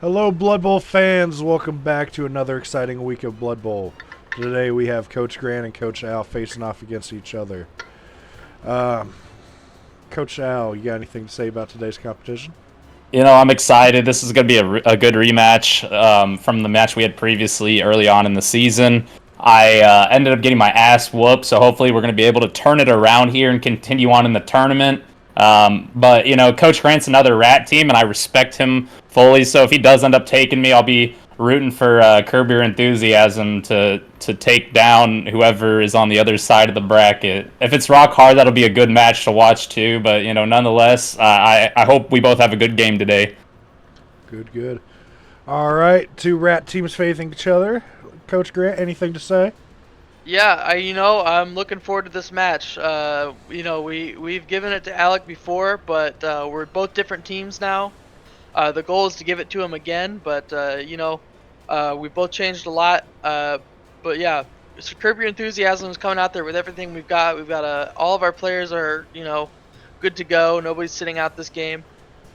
Hello, Blood Bowl fans. Welcome back to another exciting week of Blood Bowl. Today we have Coach Grant and Coach Al facing off against each other. Um, Coach Al, you got anything to say about today's competition? I'm excited. This is going to be a good rematch from the match we had previously early on in the season. I ended up getting my ass whooped, so hopefully we're going to be able to turn it around here and continue on in the tournament. But Coach Grant's another rat team, and I respect him fully. So if he does end up taking me, I'll be rooting for Curb Your Enthusiasm to take down whoever is on the other side of the bracket. If it's rock hard, that'll be a good match to watch too. But nonetheless, I hope we both have a good game today. Good, good. All right, two rat teams facing each other. Coach Grant, anything to say? Yeah, I'm looking forward to this match. We've given it to Alec before, but we're both different teams now. The goal is to give it to him again, but we both changed a lot. But yeah, so Curb Your Enthusiasm is coming out there with everything we've got. We've got all of our players are good to go. Nobody's sitting out this game.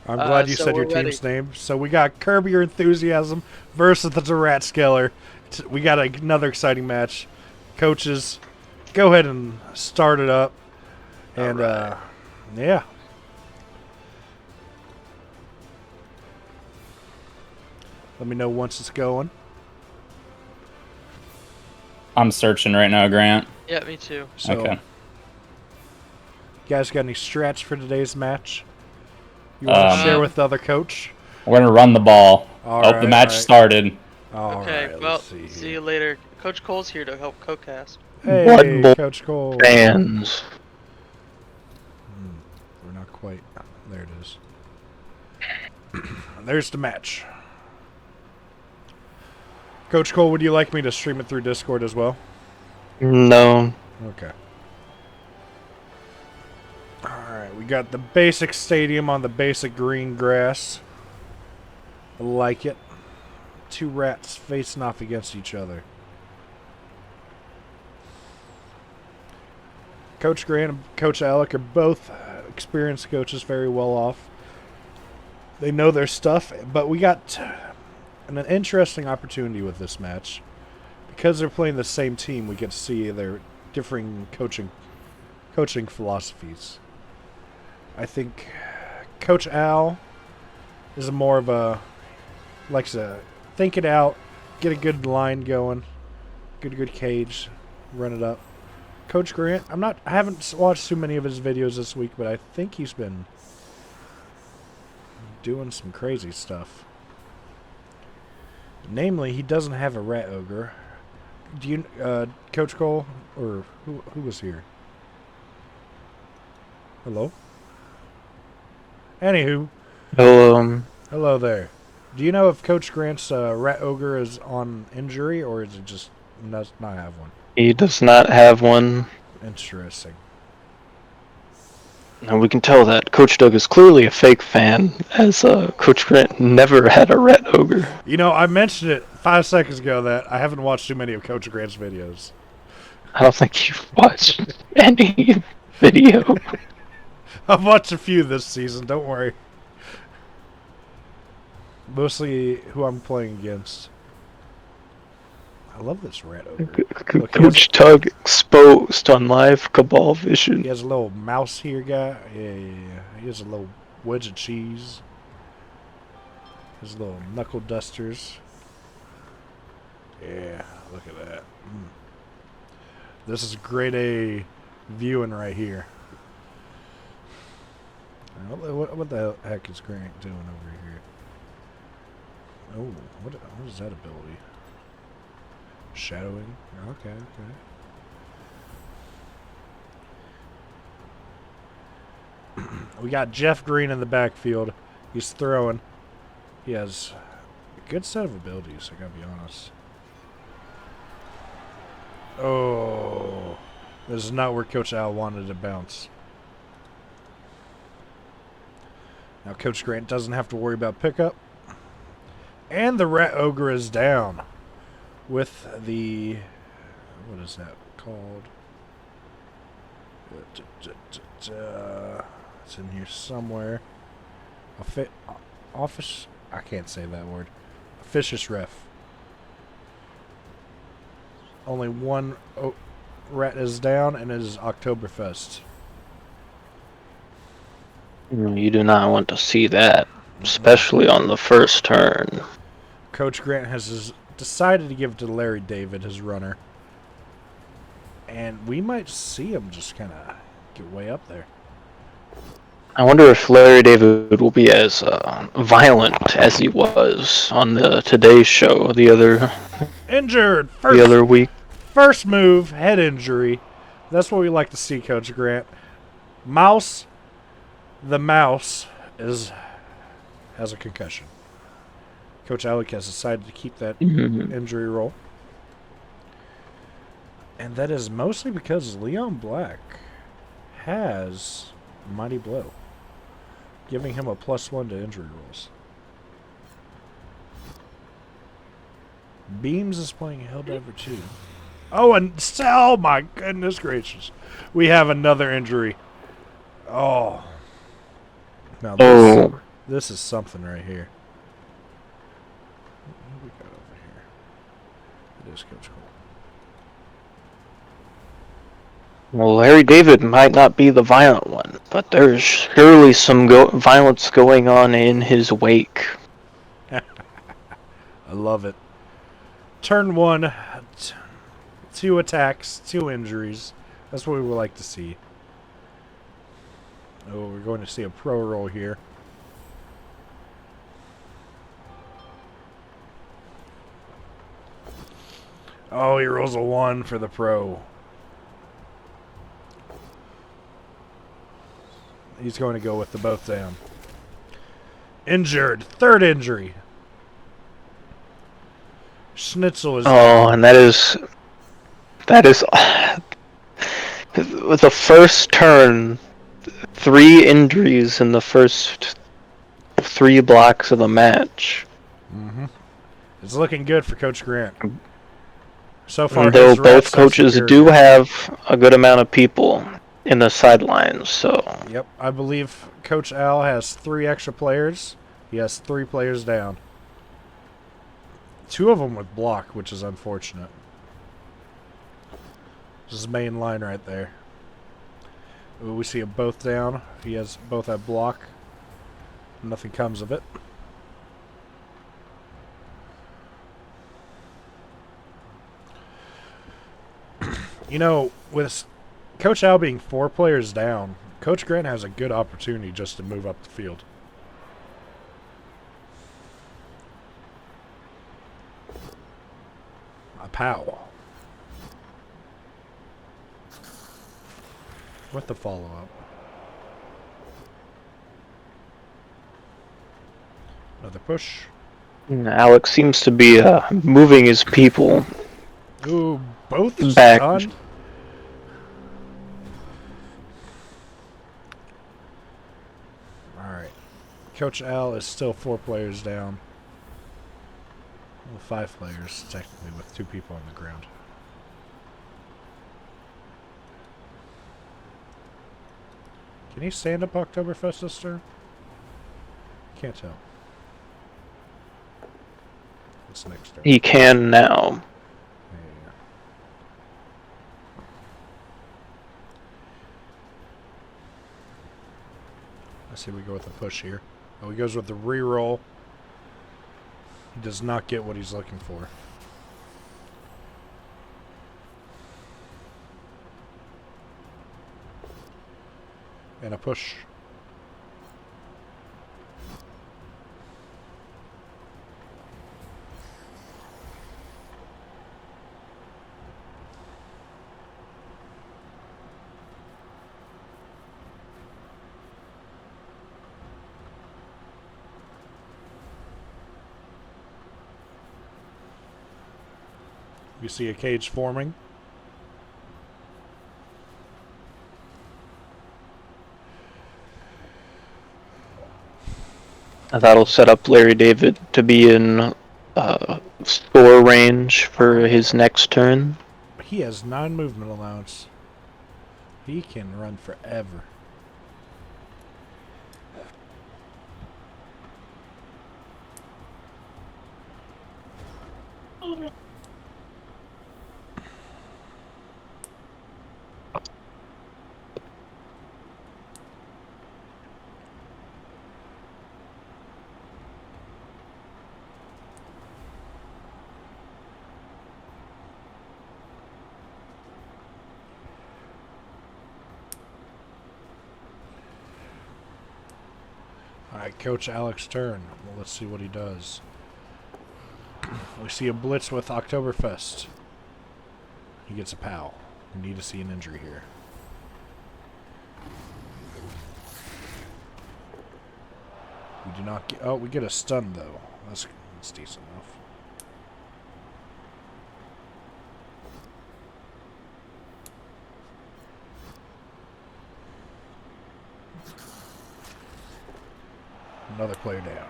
I'm glad you So said your we're ready. team's name. So we got Curb Your Enthusiasm versus the Ratskeller. We got another exciting match. Coaches, go ahead and start it up. And, Alright. yeah. Let me know once it's going. I'm searching right now, Grant. Yeah, me too. So, Okay. you guys got any strats for today's match? You want to share with the other coach? We're gonna run the ball. All Oh, right, the all match right. started. All Okay, right, well, let's see see here. you later. Coach Cole's here to help co-cast. Hey, Blood Bowl Coach Cole. fans. We're not quite. There it is. There's the match. Coach Cole, would you like me to stream it through Discord as well? No. Okay. Alright, we got the basic stadium on the basic green grass. I like it. Two rats facing off against each other. Coach Grant and Coach Alec are both experienced coaches, very well off. They know their stuff, but we got an interesting opportunity with this match. Because they're playing the same team, we get to see their differing coaching philosophies. I think Coach Al is more of a likes to think it out, get a good line going, good cage, run it up. Coach Grant, I haven't watched too many of his videos this week, but I think he's been doing some crazy stuff. Namely, he doesn't have a rat ogre. Do you, Coach Cole, or who was here? Hello? Anywho, He'll, hello there. Do you know if Coach Grant's rat ogre is on injury, or is it just does not have one? he does not have one. Interesting. And we can tell that Coach Doug is clearly a fake fan, as Coach Grant never had a red ogre. You know, I mentioned it 5 seconds ago that I haven't watched too many of Coach Grant's videos. I don't think you've watched any video. I've watched a few this season, don't worry. Mostly who I'm playing against. I love this rat ogre. Look, Coach Doug exposed on live Cabal he Vision. has a little mouse here, guy. Yeah. He has a little wedge of cheese. His little knuckle dusters. Yeah, look at that. This is grade A viewing right here. What the heck is Grant doing over here? Oh, what is that ability? Shadowing? Okay. We got Jeff Green in the backfield. He's throwing. He has a good set of abilities, I gotta be honest. Oh, this is not where Coach Al wanted to bounce. Now Coach Grant doesn't have to worry about pickup. And the Rat Ogre is down with the, what is that called? It's in here somewhere. Office I can't say that word. Officious ref. Only one rat is down, and it is Oktoberfest. You do not want to see that, especially on the first turn. Coach Grant has decided to give it to Larry David, his runner. And we might see him just kind of get way up there. I wonder if Larry David will be as violent as he was on the Today Show the Injured! other week. First move, head injury. That's what we like to see, Coach Grant. The mouse has a concussion. Coach Alec has decided to keep that injury roll. And that is mostly because Leon Black has Mighty Blow, giving him a +1 to injury rolls. Beams is playing Helldiver 2. Oh, and oh my goodness gracious. We have another injury. Oh. Now this is something right here. What we got over here? It is Coach Cole. Well, Larry David might not be the violent one, but there's surely some violence going on in his wake. I love it. Turn 1, 2 attacks, 2 injuries. That's what we would like to see. Oh, we're going to see a pro roll here. Oh, he rolls a 1 for the pro. He's going to go with the both down. Injured. Third injury. Schnitzel is down. And that is with the first turn, 3 injuries in the first 3 blocks of the match. It's looking good for Coach Grant. So far, Though his both Rats are coaches superior. do have a good amount of people in the sidelines, so Yep, I believe Coach Al has 3 extra players. He has 3 players down. 2 of them with block, which is unfortunate. This is main line right there. Ooh, we see them both down. He has both have block. Nothing comes of it. You know, with Coach Al being 4 players down, Coach Grant has a good opportunity just to move up the field. A pow. With the follow-up. Another push. Alex seems to be moving his people Ooh, both back. stunned. Alright. Coach Al is still 4 players down. Well, 5 players, technically, with 2 people on the ground. Can he stand up Oktoberfest this turn? Can't tell. What's next turn? He can now. Yeah. Let's see, we go with a push here. Oh, he goes with the reroll. He does not get what he's looking for. And a push. You see a cage forming. That'll set up Larry David to be in score range for his next turn. He has 9 movement allowance. He can run forever. right, Coach Alec's turn. Well, let's see what he does. We see a blitz with Oktoberfest. He gets a POW. We need to see an injury here. We do not get... Oh, we get a stun, though. That's decent enough. Another player down.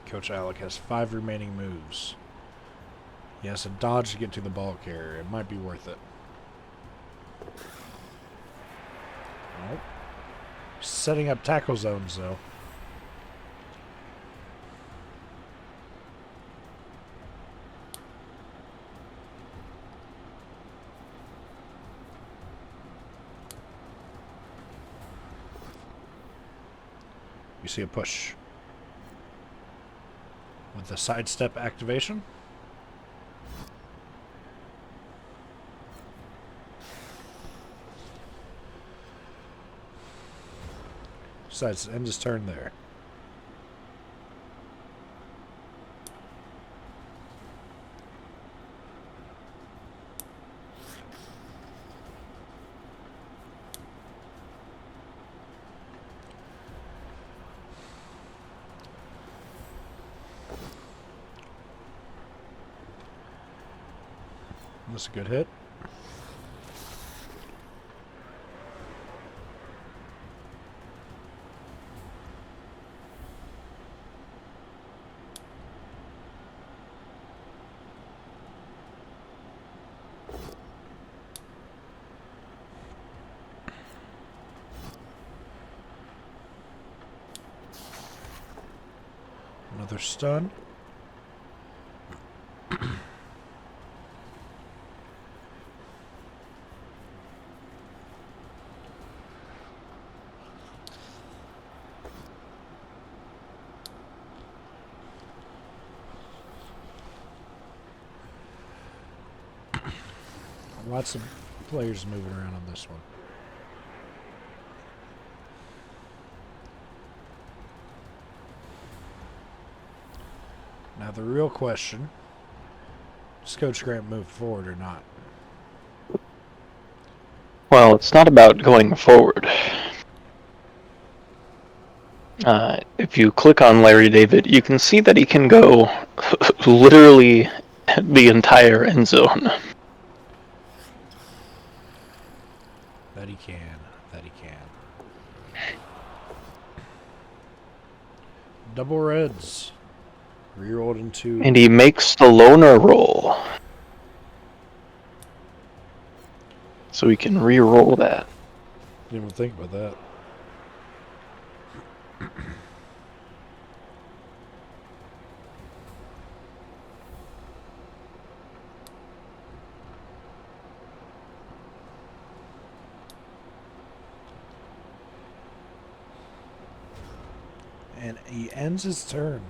Coach Alec has 5 remaining moves. He has to dodge to get to the ball carrier. It might be worth it. Nope. Setting up tackle zones, though. You see a push. With the sidestep activation. Decides to end his turn there. That's a good hit. Another stun. Lots of players moving around on this one. Now the real question, does Coach Grant move forward or not? Well, it's not about going forward. If you click on Larry David, you can see that he can go literally the entire end zone. That he can. That he can. Double reds. Rerolled into... And he makes the loner roll. So we can re-roll that. Didn't even think about that. And he ends his turn.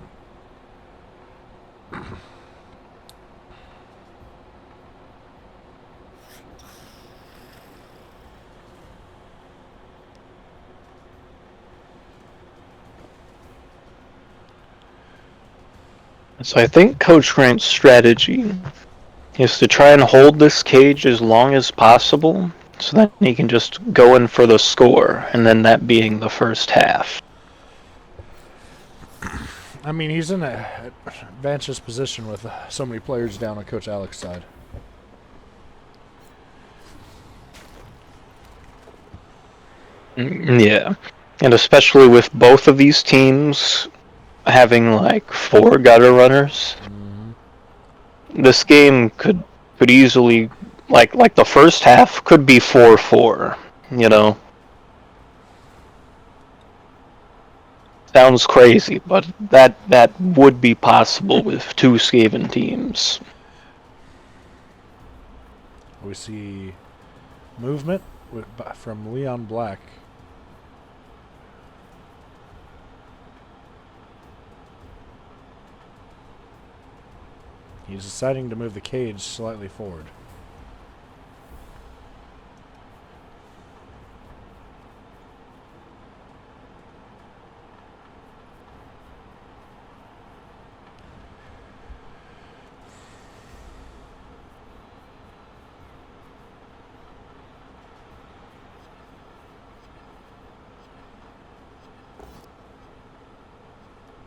So I think Coach Grant's strategy is to try and hold this cage as long as possible so that he can just go in for the score, and then that being the first half. I mean, he's in an advantageous position with so many players down on Coach Alec's side. Yeah. And especially with both of these teams having like 4 gutter runners, this game could easily like the first half could be 4-4, you know. Sounds crazy, but that would be possible with 2 Skaven teams. We see movement from Leon Black. He's deciding to move the cage slightly forward.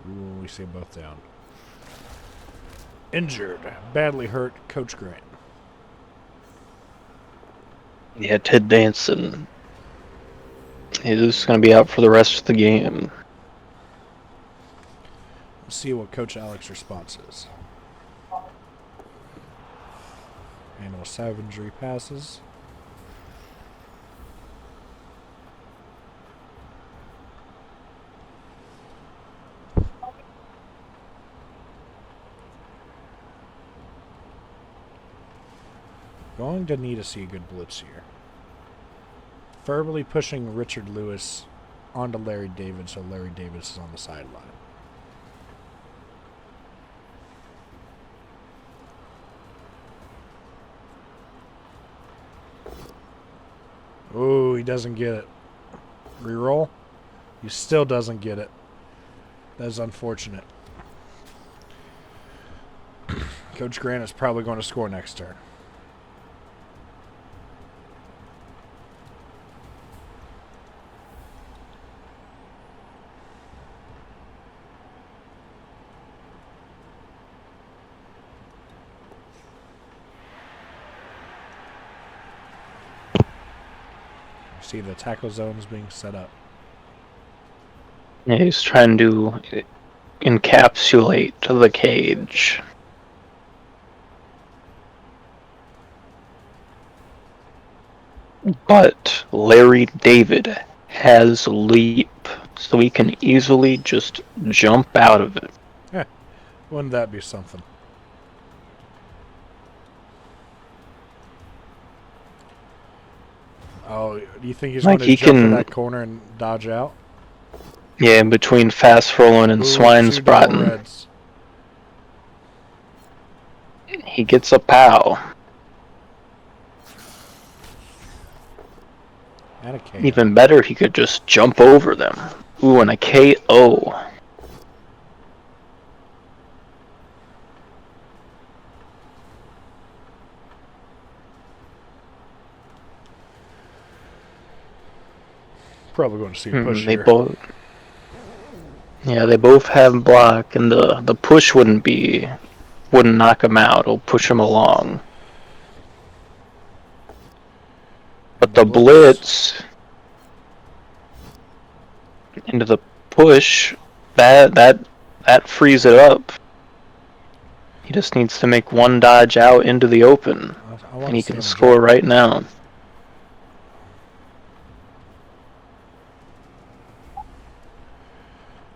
Ooh, we see them both down. Injured. Badly hurt. Coach Grant. Yeah, Ted Danson is going to be out for the rest of the game. Let's see what Coach Alex's response is. Animal savagery passes. Going to need to see a good blitz here. Verbally pushing Richard Lewis onto Larry David, so Larry Davis is on the sideline. Oh, he doesn't get it. Reroll. He still doesn't get it. That is unfortunate. Coach Grant is probably going to score next turn. See the tackle zones being set up. Yeah, he's trying to encapsulate the cage. But Larry David has leap, so he can easily just jump out of it. Yeah, wouldn't that be something? Oh, do you think he's Like, going to he jump to can- that corner and dodge out? Yeah, between fast rolling and Ooh, 2 double Swinesbraten, reds. he gets a pow. And a KO. Even better, he could just jump over them. Ooh, and a KO. Probably going to see a push They here. both. Yeah, they both have block, and the push wouldn't knock him out. It'll push him along. But the blitz into the push, that frees it up. He just needs to make one dodge out into the open, and he can score right now.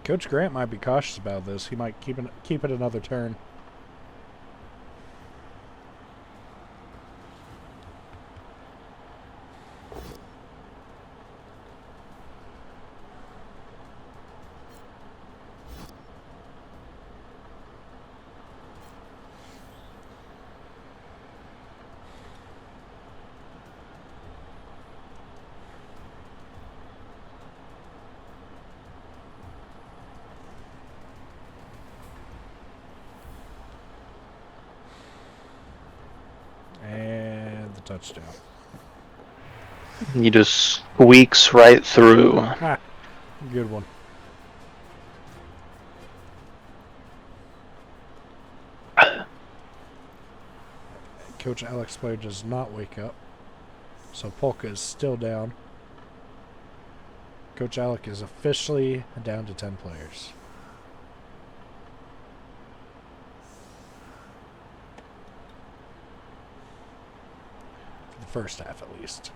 Coach Grant might be cautious about this. He might keep it another turn. And the touchdown. He just squeaks right through. Ah, good one. Coach Alex player does not wake up. So Polka is still down. Coach Alec is officially down to 10 players. For the first half, at least.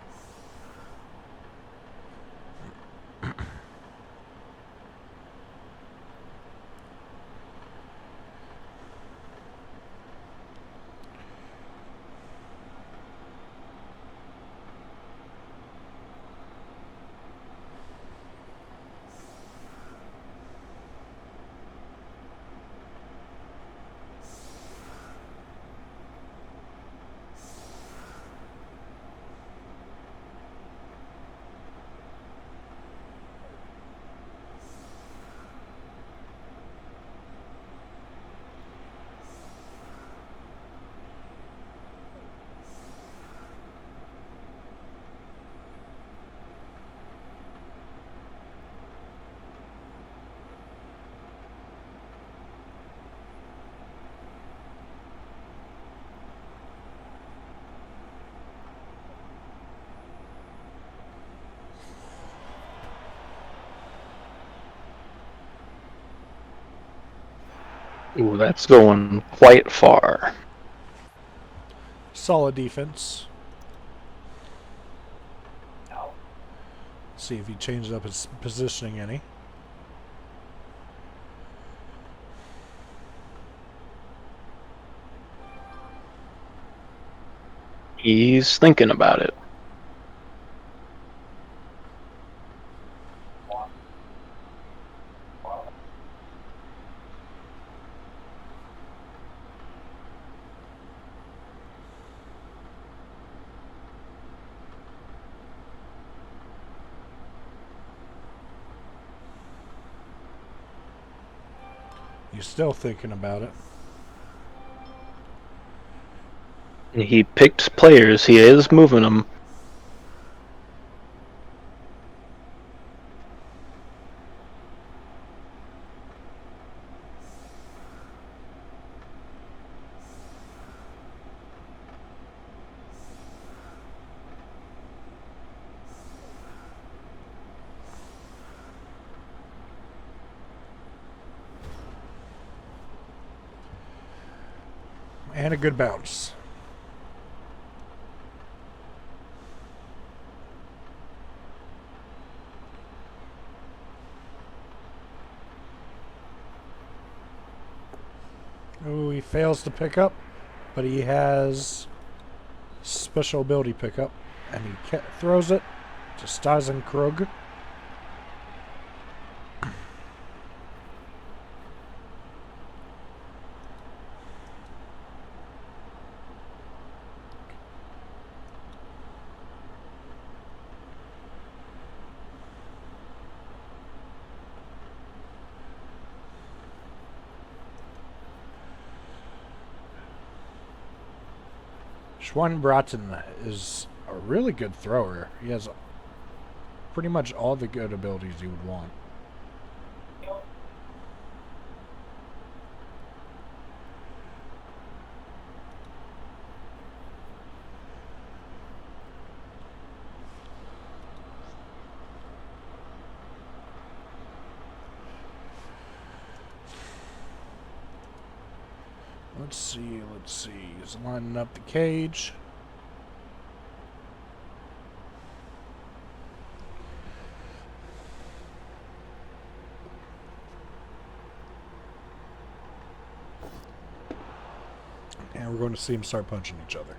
Ooh, that's going quite far. Solid defense. See if he changes up his positioning any. He's thinking about it. He's still thinking about it. He picked players. He is moving them. And a good bounce. Oh, he fails to pick up, but he has special ability pickup, and he throws it to Stazenkrug. Schwanbraten is a really good thrower. He has pretty much all the good abilities you would want. Let's see. He's lining up the cage. And we're going to see him start punching each other.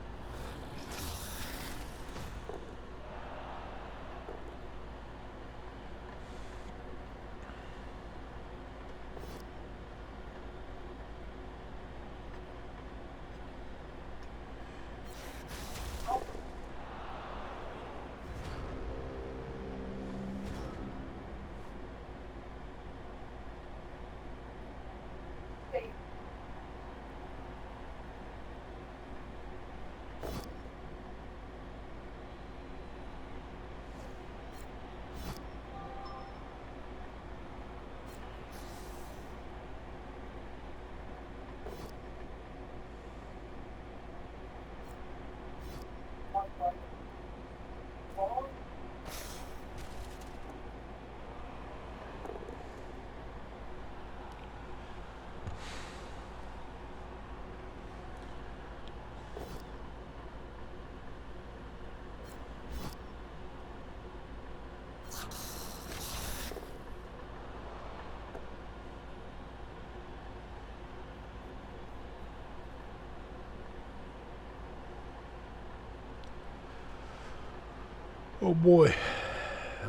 Oh boy.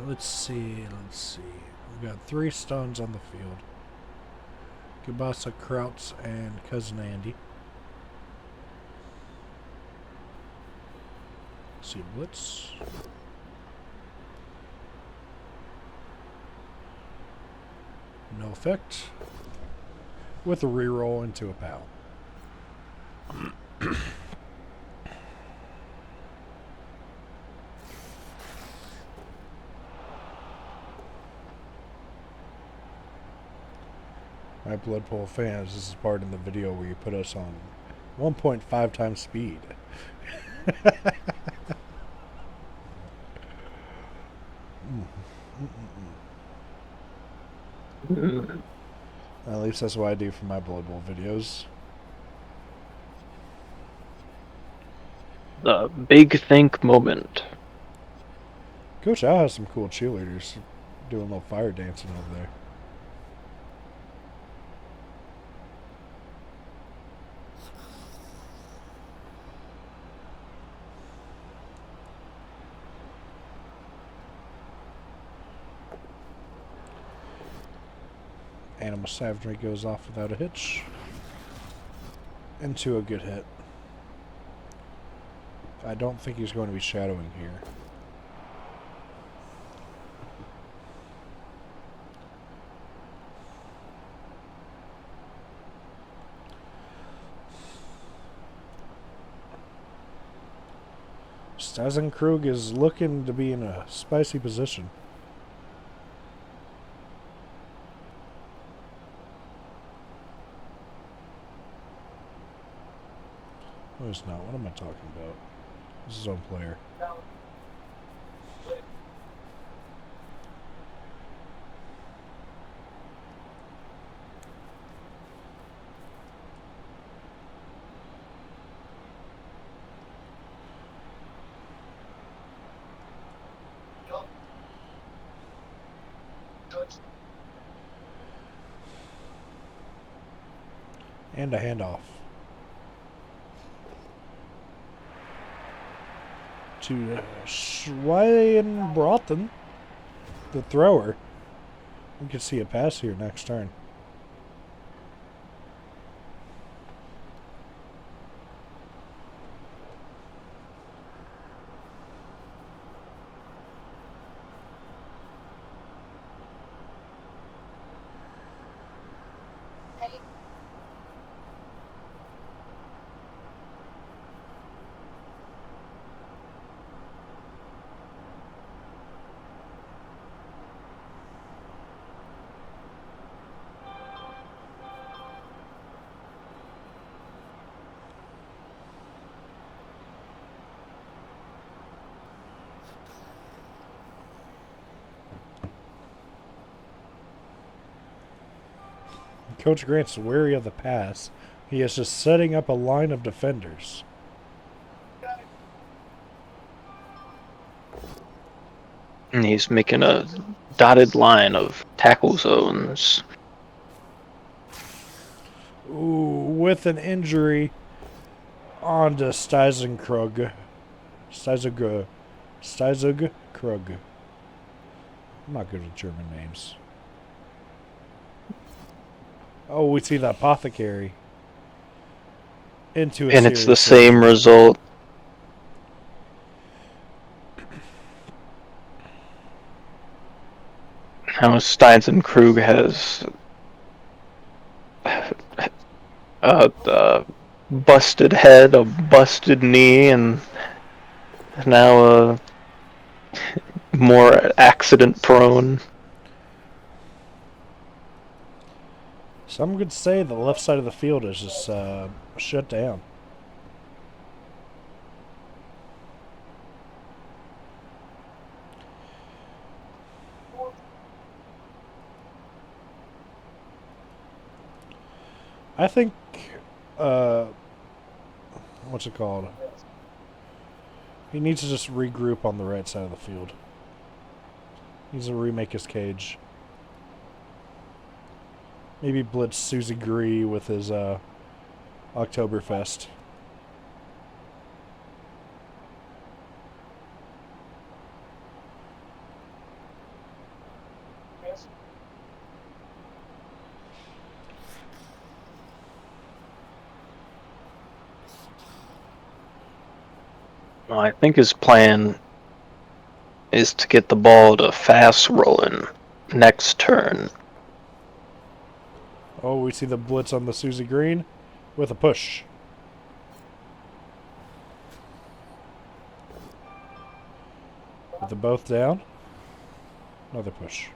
Let's see. We've got 3 stuns on the field. Kibasa, Krauts, and Cousin Andy. Let's see, Blitz. No effect. With a reroll into a POW. My Bloodpool fans, this is part in the video where you put us on 1.5 times speed. At least that's what I do for my Blood Bowl videos. The big think moment. Coach Al has some cool cheerleaders doing a little fire dancing over there. Animal Savagery goes off without a hitch. Into a good hit. I don't think he's going to be shadowing here. Stazenkrug is looking to be in a spicy position. No, it's not. What am I talking about? This is his own player. And a handoff. To Schwein Broughton, the thrower. We could see a pass here next turn. Coach Grant's wary of the pass. He is just setting up a line of defenders. And he's making a dotted line of tackle zones. Ooh, with an injury onto Steisenkrug. Steisenkrug. I'm not good with German names. Oh, we see the apothecary. Into a And it's the serious same injury. result. How Steisenkrug has a busted head, a busted knee, and now more accident prone. Some could say the left side of the field is just shut down. I think, what's it called? He needs to just regroup on the right side of the field. He needs to remake his cage. Maybe blitz Susie Gree with his Oktoberfest. Well, I think his plan is to get the ball to fast rolling next turn. Oh, we see the blitz on the Susie Green with a push. With them both down. Another push.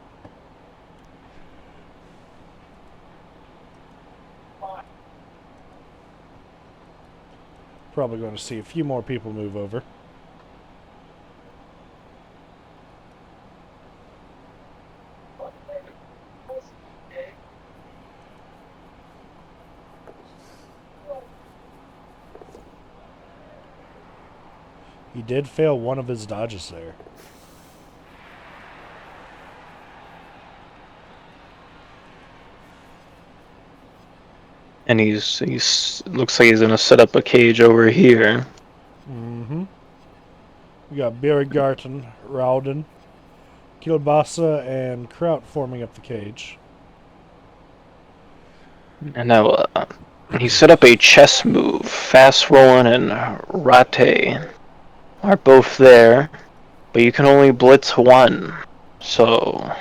Probably going to see a few more people move over. He did fail one of his dodges there. And he's looks like he's gonna set up a cage over here. Mm-hmm. We got Biergarten, Rowden, Kielbasa, and Kraut forming up the cage. And now he set up a chess move. Fast Rollin and Rate are both there, but you can only blitz one. So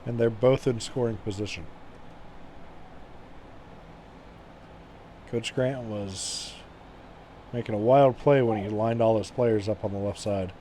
And they're both in scoring position. Coach Grant was making a wild play when he lined all his players up on the left side.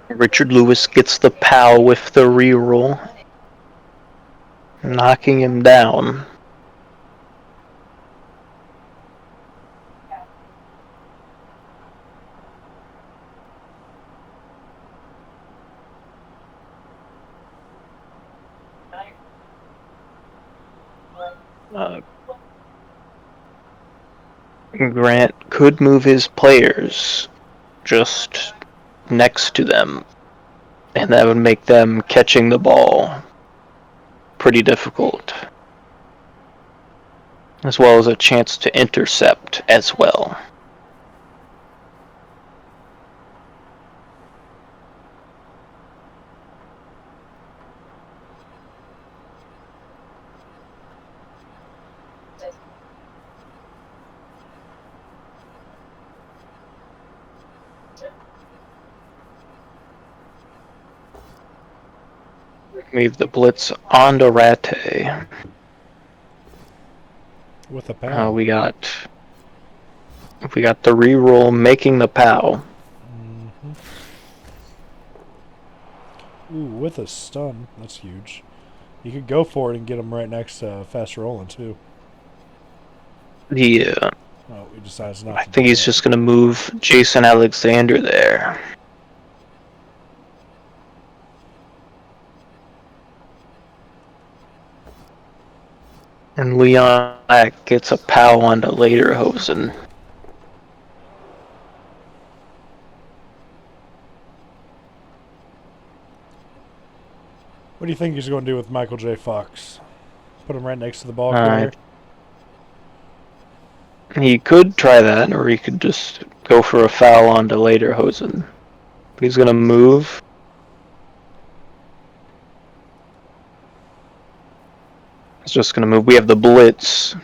Richard Lewis gets the POW with the reroll, knocking him down. Grant could move his players just next to them, and that would make them catching the ball pretty difficult, as well as a chance to intercept as well. Move the blitz onto Rate. With a POW. We got the reroll making the POW. Ooh, with a stun. That's huge. You could go for it and get him right next to Fast Rolling, too. Yeah. Oh, he decides not I to think do he's that. just going to move Jason Alexander there. And Leon Black gets a POW onto Lederhosen. What do you think he's going to do with Michael J. Fox? Put him right next to the ball carrier? He could try that, or he could just go for a foul onto Lederhosen. But he's going to move. He's just going to move. We have the blitz.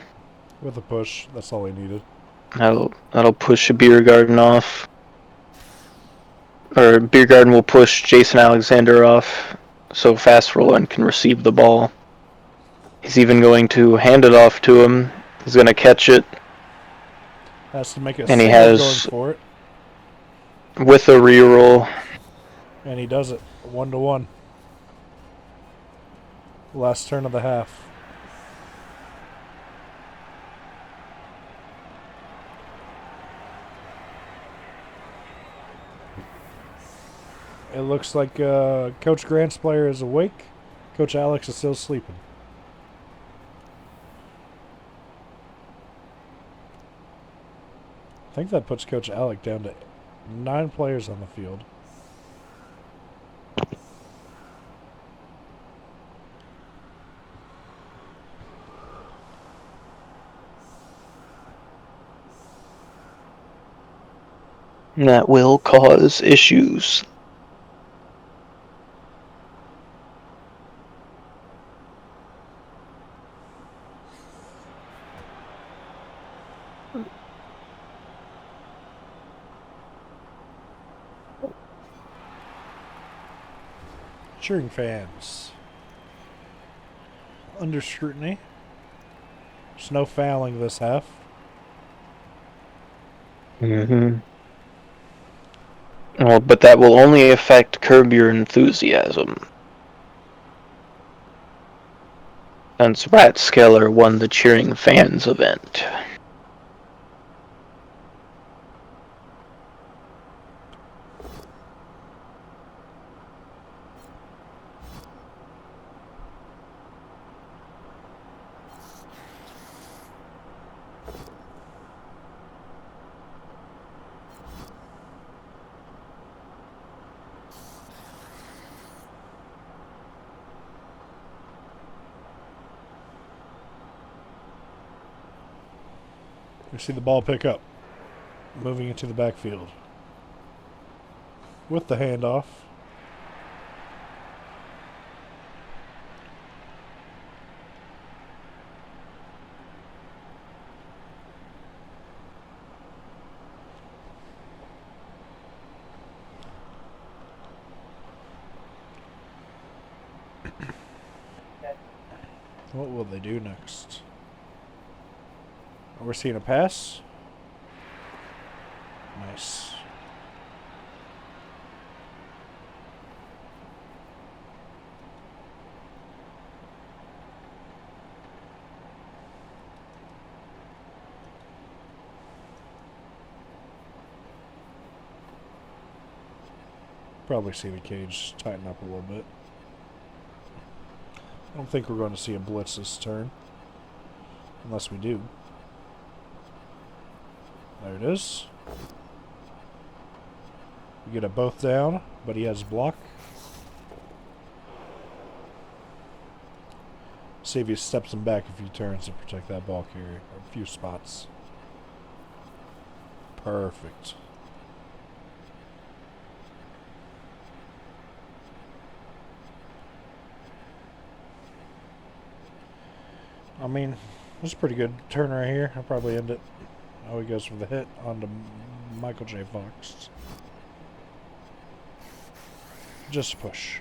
With a push. That's all he needed. That'll push a beer garden off. Or beer garden will push Jason Alexander off, so Fast Rollin can receive the ball. He's even going to hand it off to him. He's going to catch it. Has to make a And he single has going for it. With a reroll. And he does it. 1-1. Last turn of the half. It looks like Coach Grant's player is awake. Coach Alex is still sleeping. I think that puts Coach Alec down to 9 players on the field. And that will cause issues. Cheering fans. Under scrutiny. There's no fouling this half. Mm-hmm. Well, but that will only affect Curb Your Enthusiasm. Since Ratskeller won the Cheering Fans event. We see the ball pick up, moving into the backfield. With the handoff. What will they do next? We're seeing a pass. Nice. Probably see the cage tighten up a little bit. I don't think we're going to see a blitz this turn. Unless we do. There it is. We get it both down, but he has block. See if he steps him back a few turns to protect that ball carrier. A few spots. Perfect. I mean, this is a pretty good turn right here. I'll probably end it. Oh, he goes for the hit onto Michael J. Fox. Just push.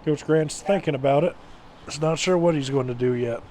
Coach Grant's thinking about it. He's not sure what he's going to do yet.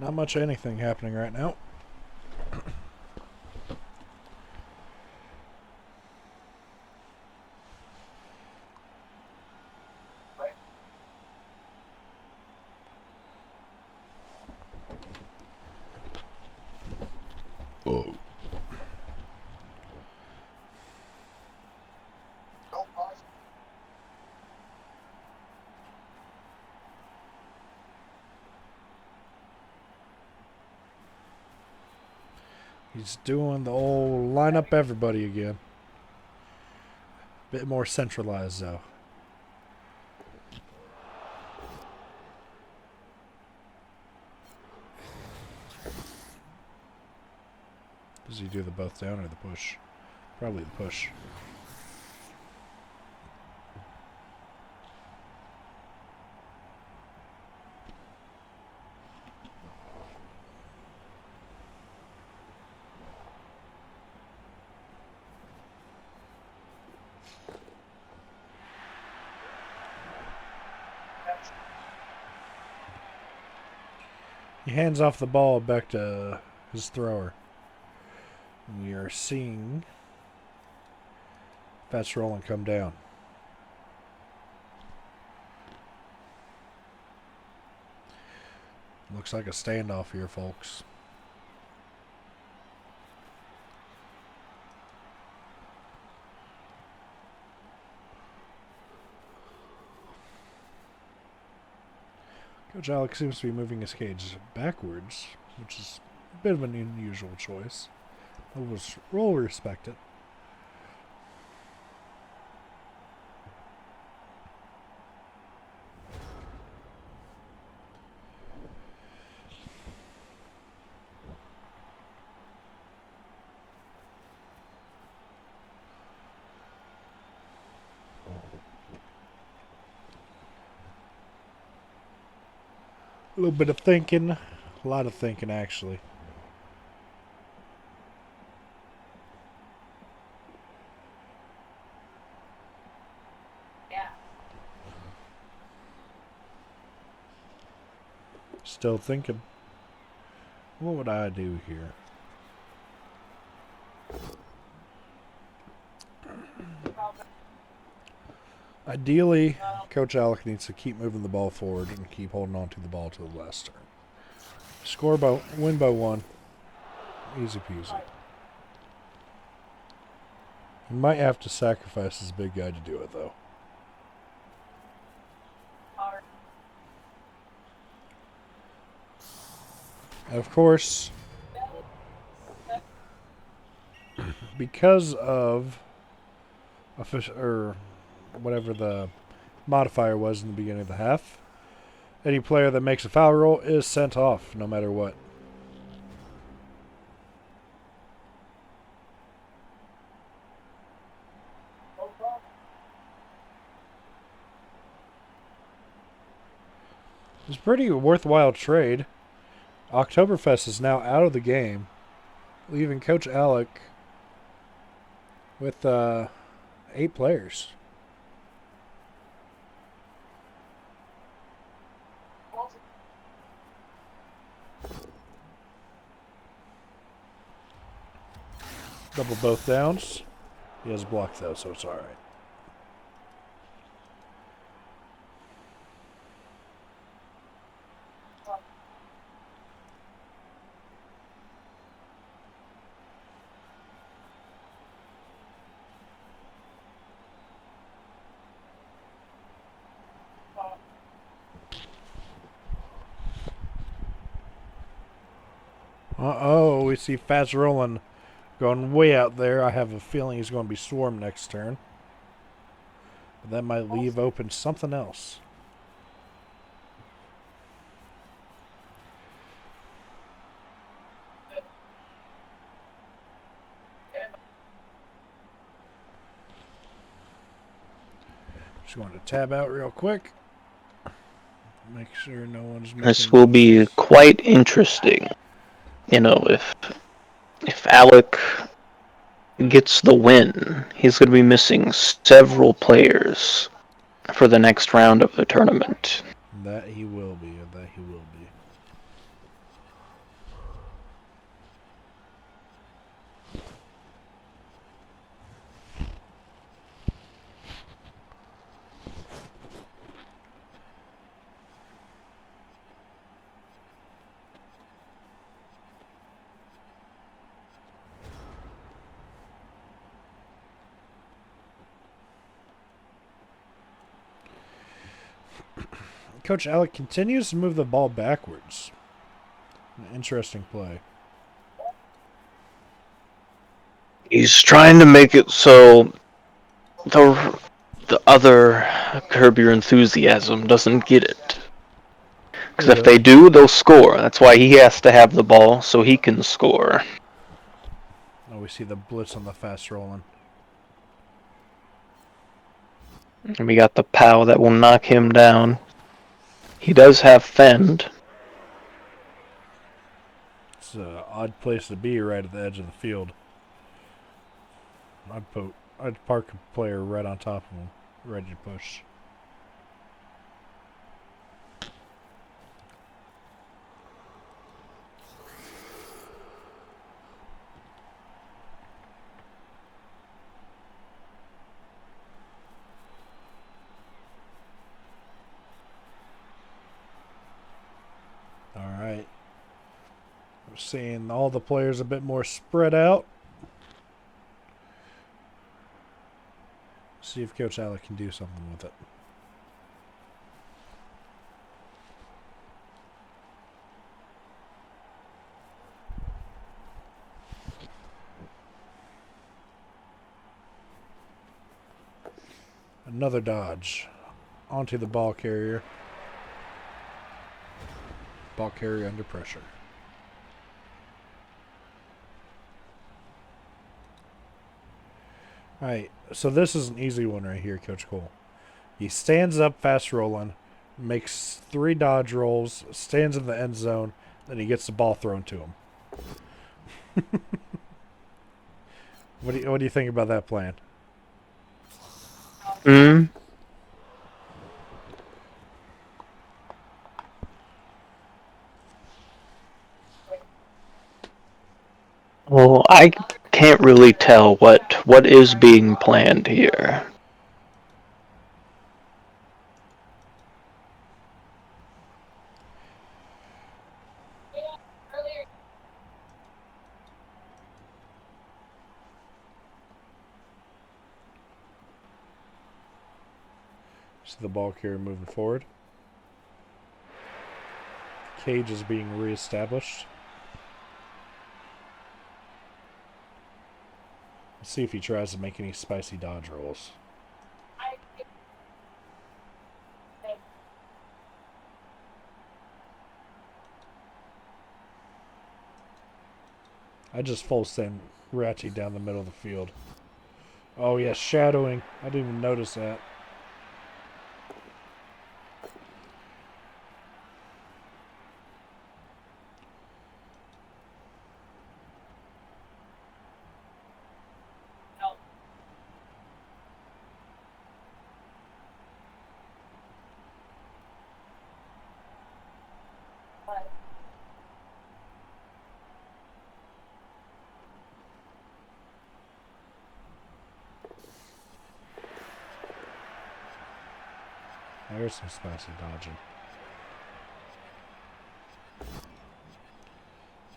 Not much of anything happening right now. Oh. He's doing the old line up everybody again. Bit more centralized though. Does he do the both down or the push? Probably the push. He hands off the ball back to his thrower. We are seeing Fats Roland come down. Looks like a standoff here, folks. Coach Alex seems to be moving his cage backwards, which is a bit of an unusual choice. We'll respect it. A little bit of thinking. A lot of thinking, actually. Still thinking. What would I do here? Ideally, Coach Alec needs to keep moving the ball forward and keep holding on to the ball to the last turn. Win by 1. Easy peasy. He might have to sacrifice his big guy to do it, though. And of course, because of or whatever the modifier was in the beginning of the half, any player that makes a foul roll is sent off, no matter what. It's a pretty worthwhile trade. Oktoberfest is now out of the game, leaving Coach Alec with 8 players. Double both downs. He has blocked though, so it's alright. Uh-oh, we see Fats rolling going way out there. I have a feeling he's going to be swarmed next turn. But that might leave open something else. Just going to tab out real quick. Make sure no one's making This will be moves. quite interesting. You know, if Alec gets the win, he's going to be missing several players for the next round of the tournament. That he will be. That he will be. Coach Alec continues to move the ball backwards. An interesting play. He's trying to make it so the other Curb Your Enthusiasm doesn't get it. Because if they do, they'll score. That's why he has to have the ball so he can score. Oh, we see the blitz on the fast rolling. And we got the POW that will knock him down. He does have Fend. It's an odd place to be right at the edge of the field. I'd park a player right on top of him, ready to push. Alright. We're seeing all the players a bit more spread out. See if Coach Alec can do something with it. Another dodge. Onto the ball carrier. Ball carrier under pressure. Alright, so this is an easy one right here, Coach Cole. He stands up fast rolling, makes 3 dodge rolls, stands in the end zone, then he gets the ball thrown to him. What do you think about that plan? Well, I can't really tell what is being planned here. See the ball carrier moving forward. Cage is being reestablished. Let's see if he tries to make any spicy dodge rolls. I just full send Ratchy down the middle of the field. Oh yeah, shadowing. I didn't even notice that. There's some spicy dodging.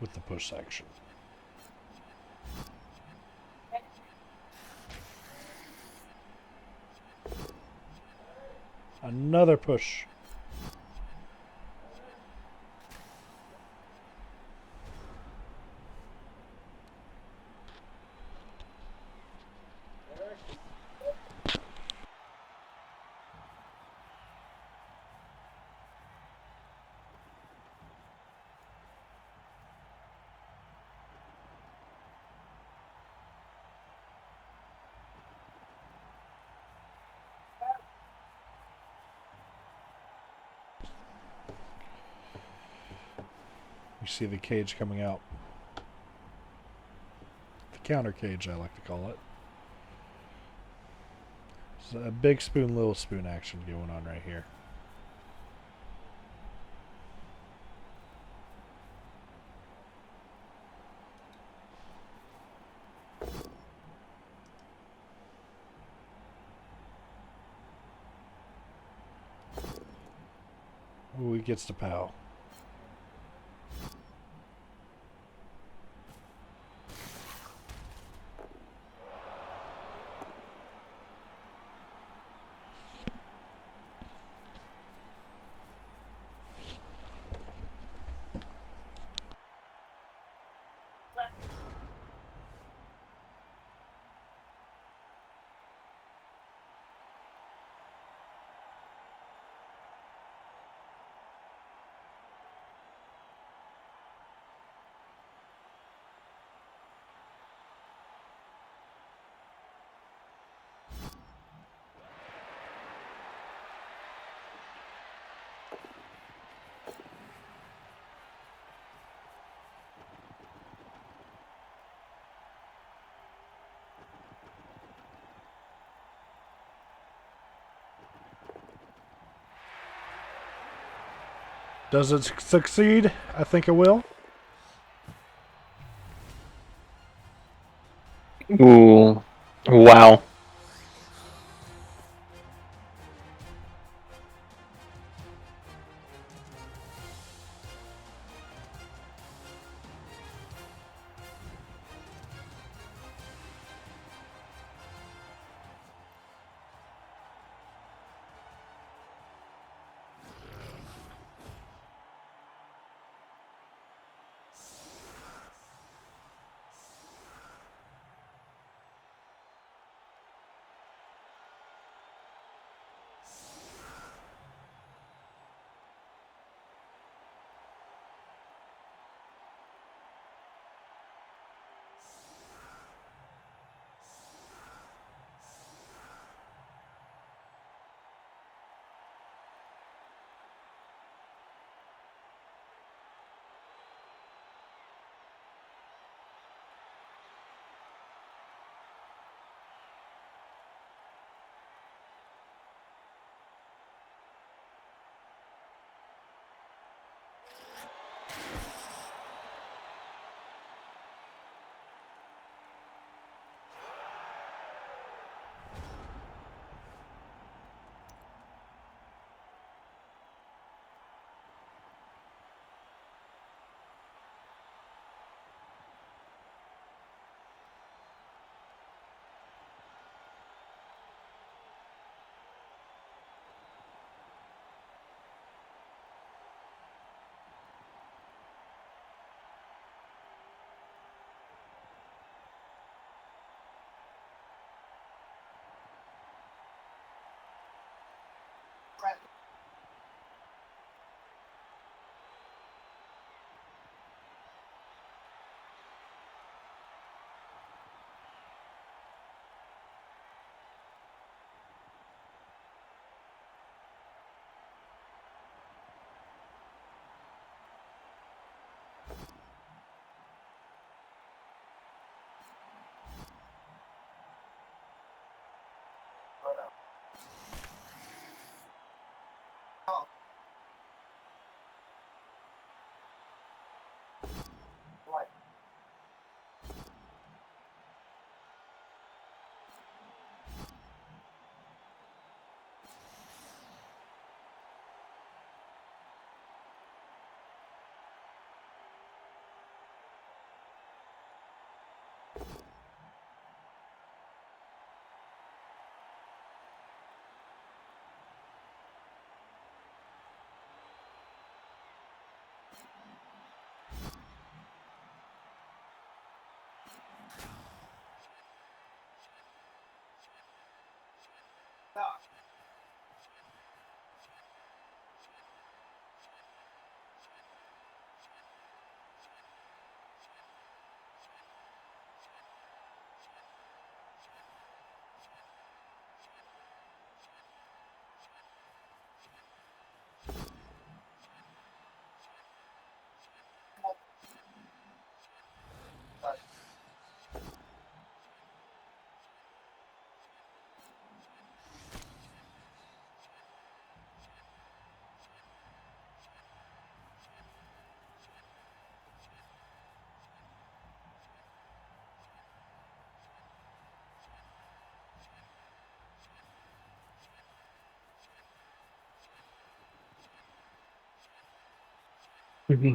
With the push action. Another push. You see the cage coming out. The counter cage, I like to call it. It's a big spoon, little spoon action going on right here. Ooh, he gets to pow. Does it succeed? I think it will. Ooh. Wow.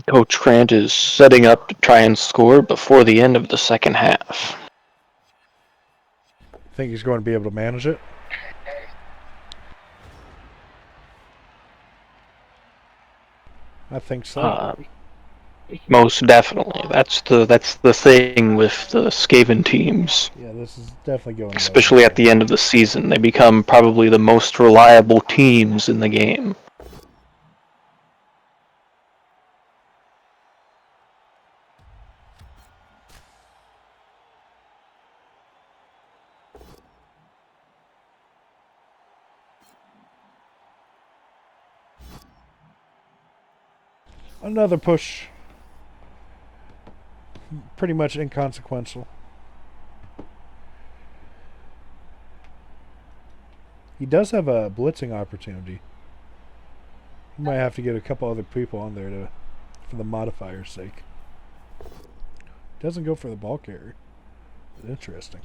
Coach Grant is setting up to try and score before the end of the second half. Think he's going to be able to manage it? I think so. Most definitely. That's the thing with the Skaven teams. Yeah, this is definitely going well. Especially at the end of the season, they become probably the most reliable teams in the game. Another push. Pretty much inconsequential. He does have a blitzing opportunity. He might have to get a couple other people on there for the modifier's sake. Doesn't go for the ball carrier. Interesting.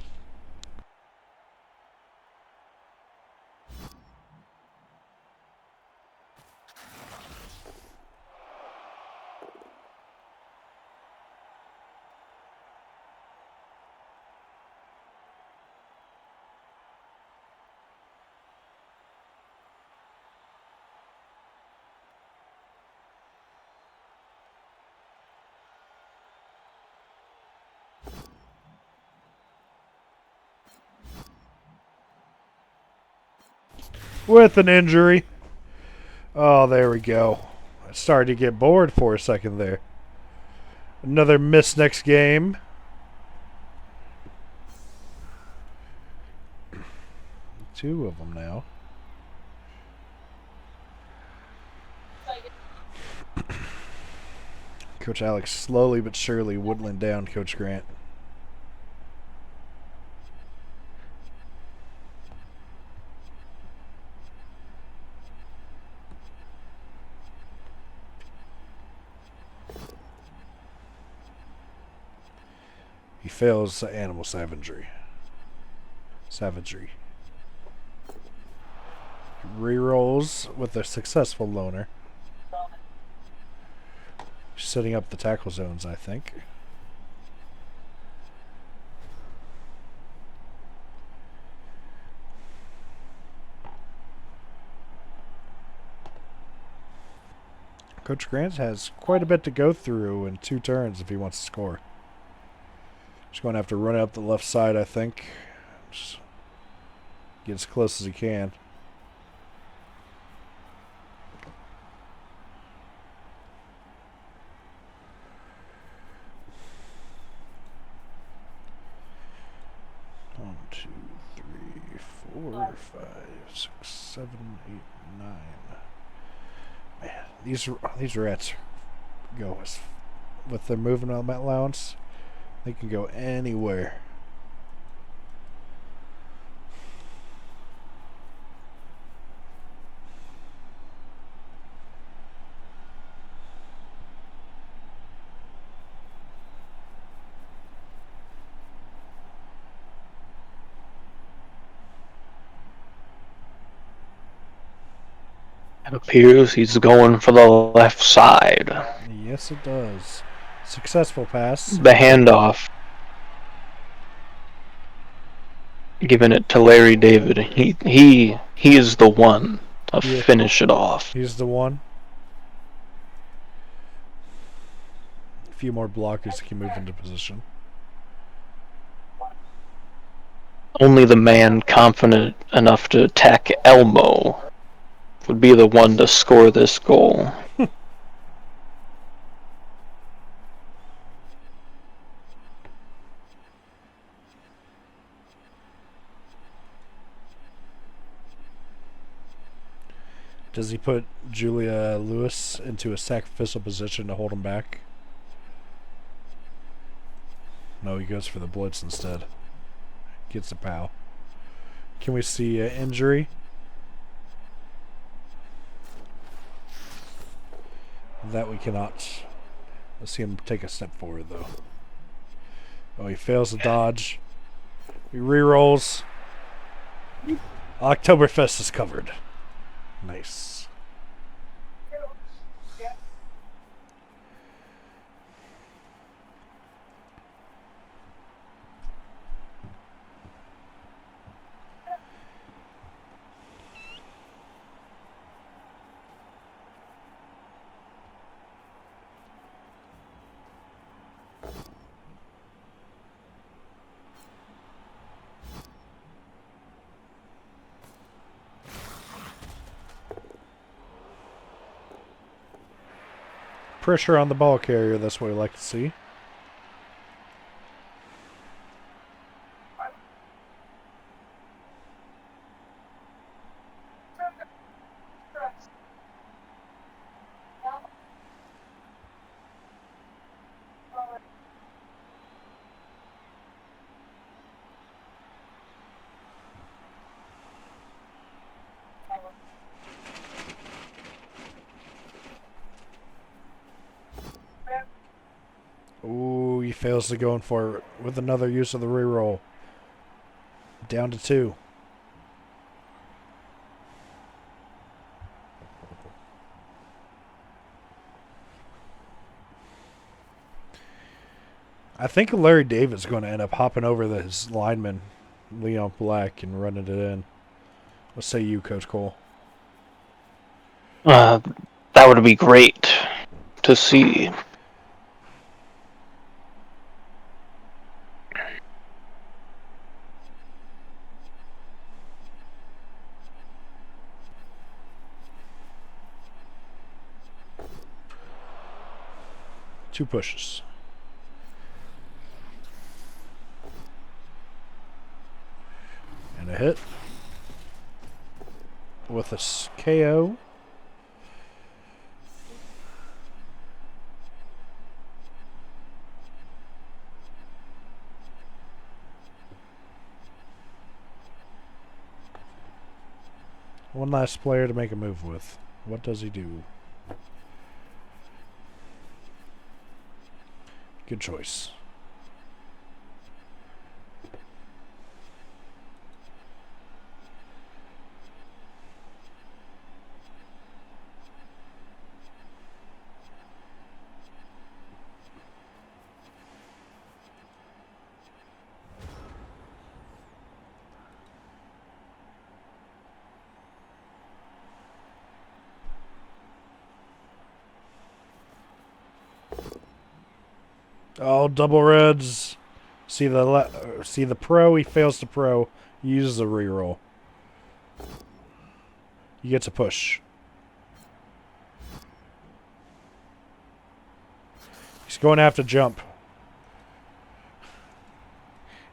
With an injury. Oh, there we go. I started to get bored for a second there. Another miss next game. Two of them now. Coach Alex slowly but surely whittling down Coach Grant. He fails animal savagery. Rerolls with a successful loner. Setting up the tackle zones, I think. Coach Grant has quite a bit to go through in 2 turns if he wants to score. He's going to have to run up the left side, I think. Just get as close as he can. 5, 6, 7, 8, 9. Man, these rats go with their movement allowance. They can go anywhere. It appears he's going for the left side. Yes, it does. Successful pass. The handoff. Giving it to Larry David. He is the one to finish it off. He's the one. A few more blockers can move into position. Only the man confident enough to attack Elmo would be the one to score this goal. Does he put Julia Lewis into a sacrificial position to hold him back? No, he goes for the blitz instead. Gets a pow. Can we see injury? That we cannot. Let's see him take a step forward, though. Oh, he fails to dodge. He re-rolls. Oktoberfest is covered. Nice. Pressure on the ball carrier, that's what we like to see. Ooh, he fails to go in for it with another use of the reroll. Down to 2. I think Larry David's going to end up hopping over his lineman, Leon Black, and running it in. What say you, Coach Cole? That would be great to see. Two pushes. And a hit. With a KO. One last player to make a move with. What does he do? Good choice. Oh, double reds. See the pro. He fails to pro. He uses a reroll. He gets a push. He's going to have to jump.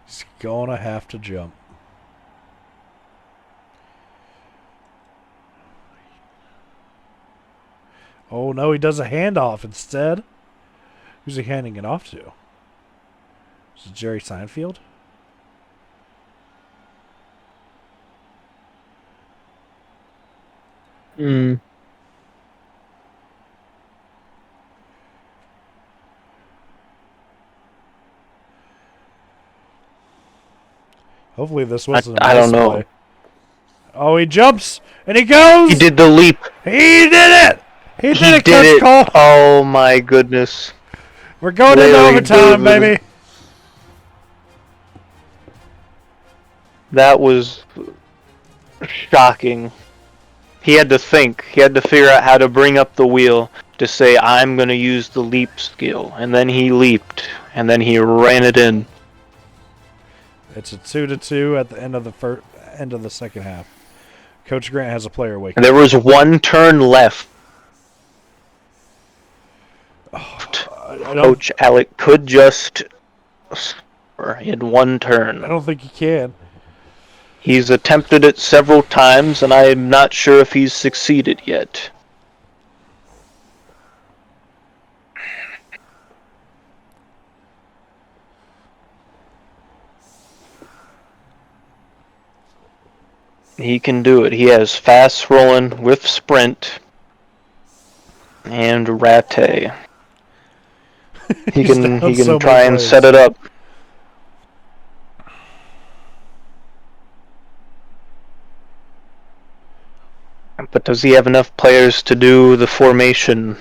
He's going to have to jump. Oh, no, he does a handoff instead. Who's he handing it off to? Is it Jerry Seinfeld? Hmm. Hopefully this wasn't a I don't know. misplay. Oh, he jumps and he goes. He did the leap. He did it. He did it, did Coach it. Cole. Oh my goodness. We're going into Larry overtime, David. baby. That was shocking. He had to think. He had to figure out how to bring up the wheel to say, I'm going to use the leap skill. And then he leaped. And then he ran it in. It's a 2-2 at the end of the second half. Coach Grant has a player waking And there was one turn left. Coach Alec could just score in one turn. I don't think he can. He's attempted it several times, and I'm not sure if he's succeeded yet. He can do it. He has fast rolling with sprint and ratte. He can so try many and plays. set it up. But does he have enough players to do the formation?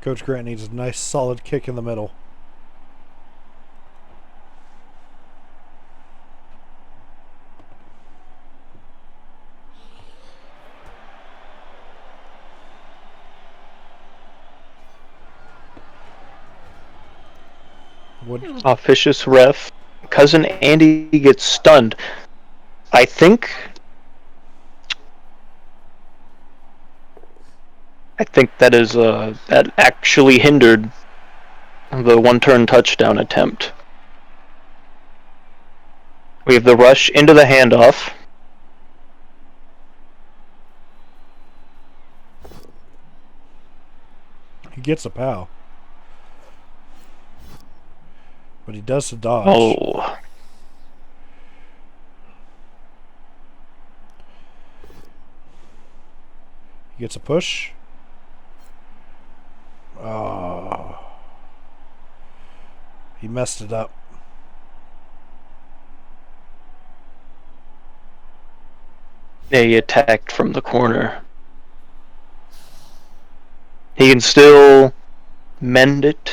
Coach Grant needs a nice solid kick in the middle. Officious ref. Cousin Andy gets stunned. I think that actually hindered the one-turn touchdown attempt. We have the rush into the handoff. He gets a pal. But he does the dodge. Oh. He gets a push. Oh. He messed it up. Yeah, he attacked from the corner. He can still mend it.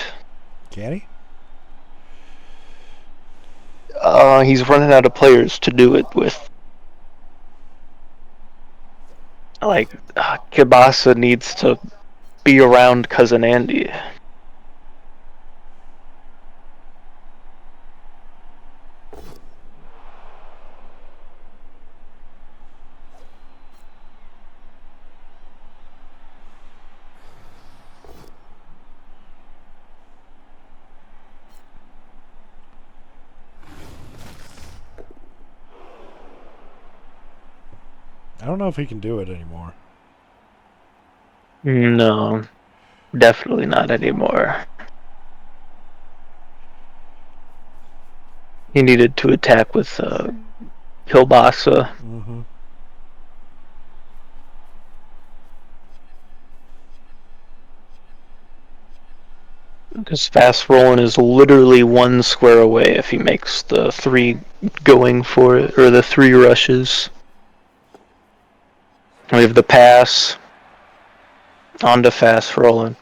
Can he? He's running out of players to do it with. Kibasa needs to be around Cousin Andy. I don't know if he can do it anymore. No, definitely not anymore. He needed to attack with Kilbasa. Mm-hmm. Because fast rolling is literally 1 square away if he makes the 3 going for it, or the 3 rushes. We have the pass onto fast rolling.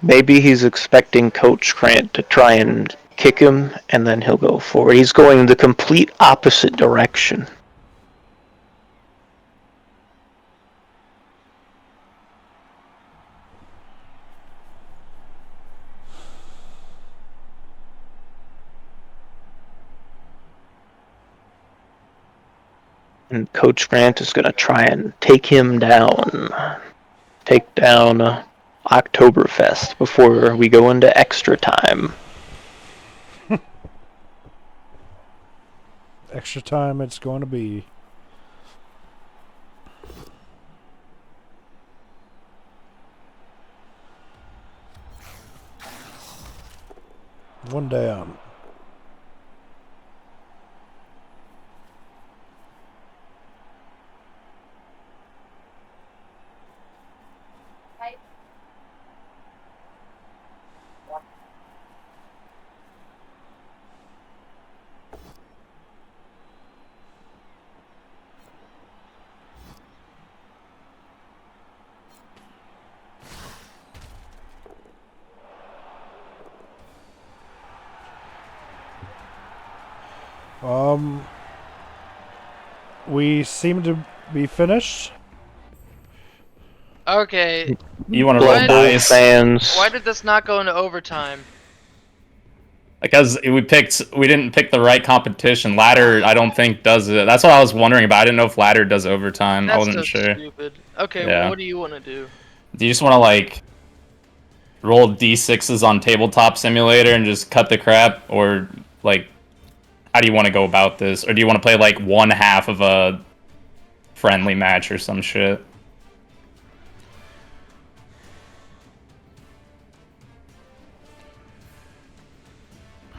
Maybe he's expecting Coach Grant to try and kick him, and then he'll go forward. He's going the complete opposite direction. And Coach Grant is going to try and take him down. Take down Oktoberfest before we go into extra time. Extra time it's going to be. One down. We seem to be finished. Okay. You want to roll Blood Bowl dice? fans. Why did this not go into overtime? Because we didn't pick the right competition. Ladder, I don't think does it. That's what I was wondering about. I didn't know if ladder does overtime. I That's wasn't just sure. stupid. Okay, Yeah. well, what do you want to do? Do you just want to like roll d6s on Tabletop Simulator and just cut the crap, or like how do you want to go about this, or do you want to play like one half of a friendly match or some shit?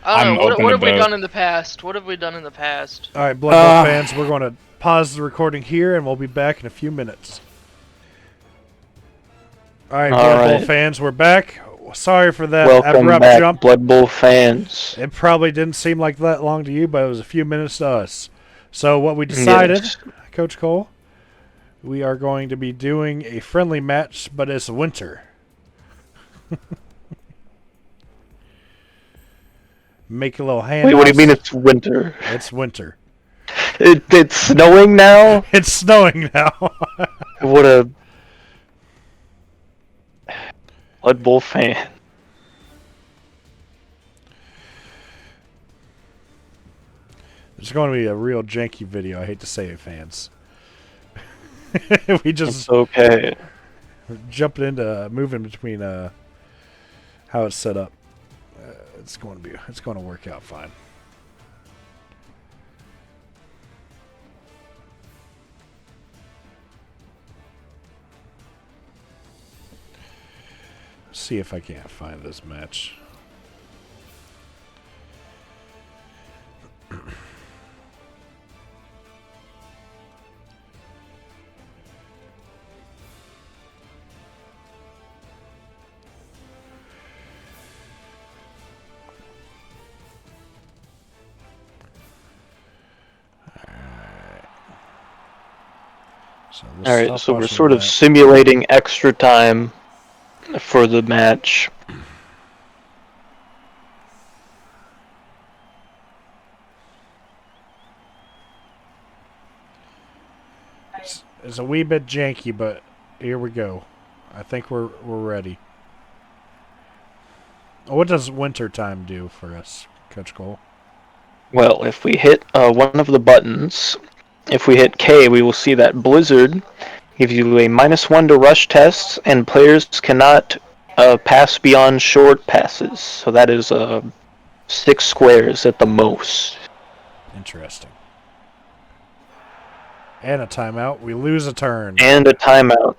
I don't I'm know. What open to have we both. done in the past? What have we done in the past? All right, Blood Bowl fans, we're going to pause the recording here, and we'll be back in a few minutes. All right, Blood Bowl fans, we're back. Sorry for that Welcome abrupt back, jump. Blood Bowl fans. It probably didn't seem like that long to you, but it was a few minutes to us. So what we decided, Yes. Coach Cole, we are going to be doing a friendly match, but it's winter. Make a little hand. Wait, what do you mean it's winter? It's winter. It's snowing now? It's snowing now. What a Blood Bowl fan. It's going to be a real janky video. I hate to say it, fans. We just It's okay. jumping into moving between how it's set up. It's going to work out fine. See if I can't find this match. Alright, so we're sort of simulating extra time for the match. It's a wee bit janky, but here we go. I think we're ready. What does winter time do for us, Coach Cole? Well, if we hit one of the buttons, if we hit K, we will see that Blizzard gives you a -1 to rush tests, and players cannot pass beyond short passes. So that is 6 squares at the most. Interesting. And a timeout. We lose a turn. And a timeout.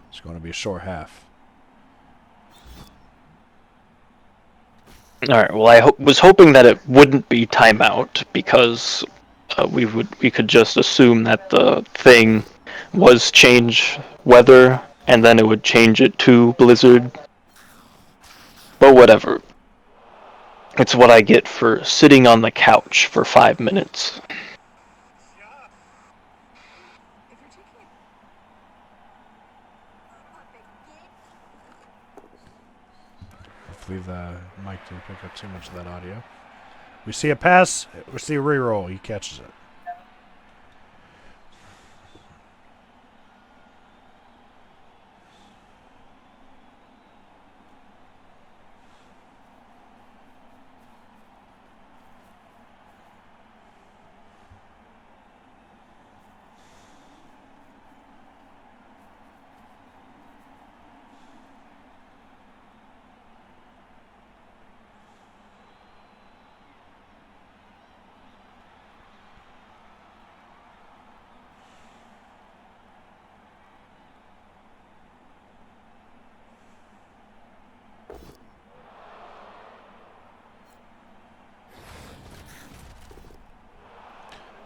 It's going to be a short half. Alright, well I was hoping that it wouldn't be timeout, because we could just assume that the thing was change weather, and then it would change it to blizzard. But whatever. It's what I get for sitting on the couch for 5 minutes. Hopefully the mic didn't pick up too much of that audio. We see a pass. We see a reroll. He catches it.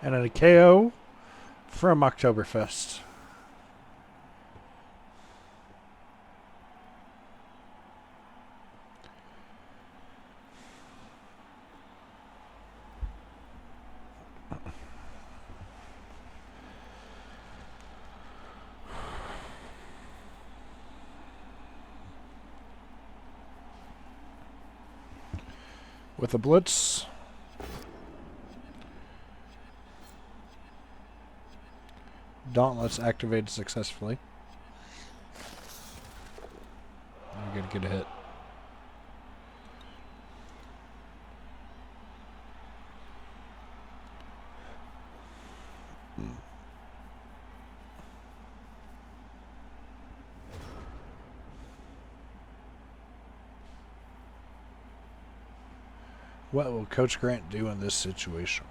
And a KO from Oktoberfest. With a blitz. Dauntless activated successfully. I'm going to get a hit. What will Coach Grant do in this situation?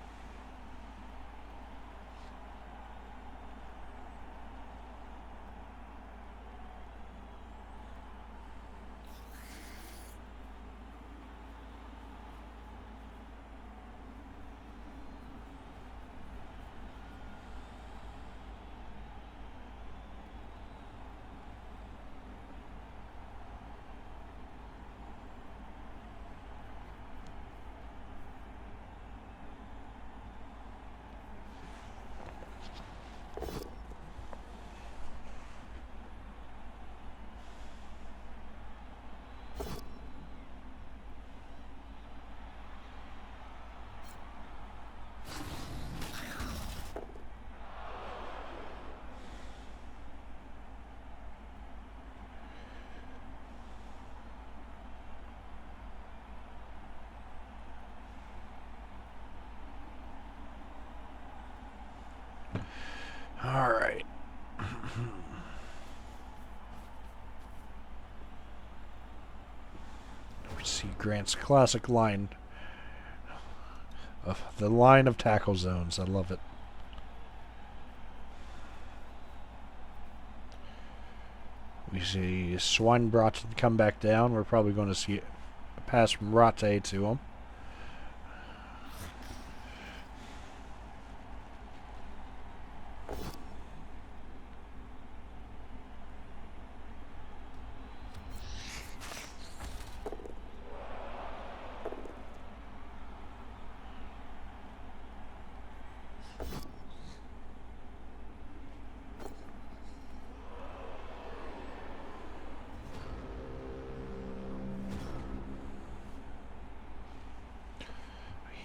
All right. We see Grant's classic line of the line of tackle zones. I love it. We see Schweinbraten come back down. We're probably going to see a pass from Rate to him.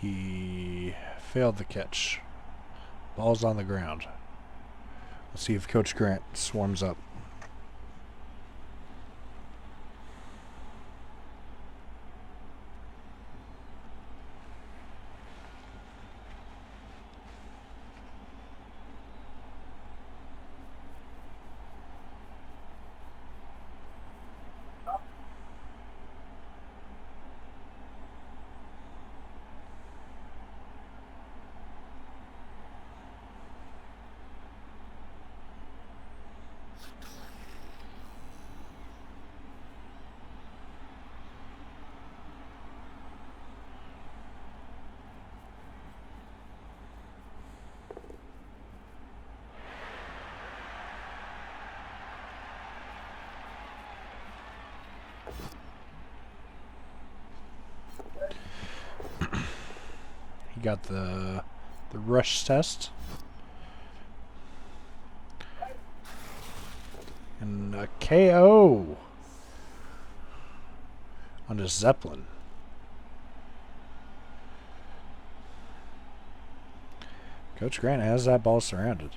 He failed the catch. Ball's on the ground. Let's see if Coach Grant swarms up. got the rush test. And a KO on a Zeppelin. Coach Grant has that ball surrounded.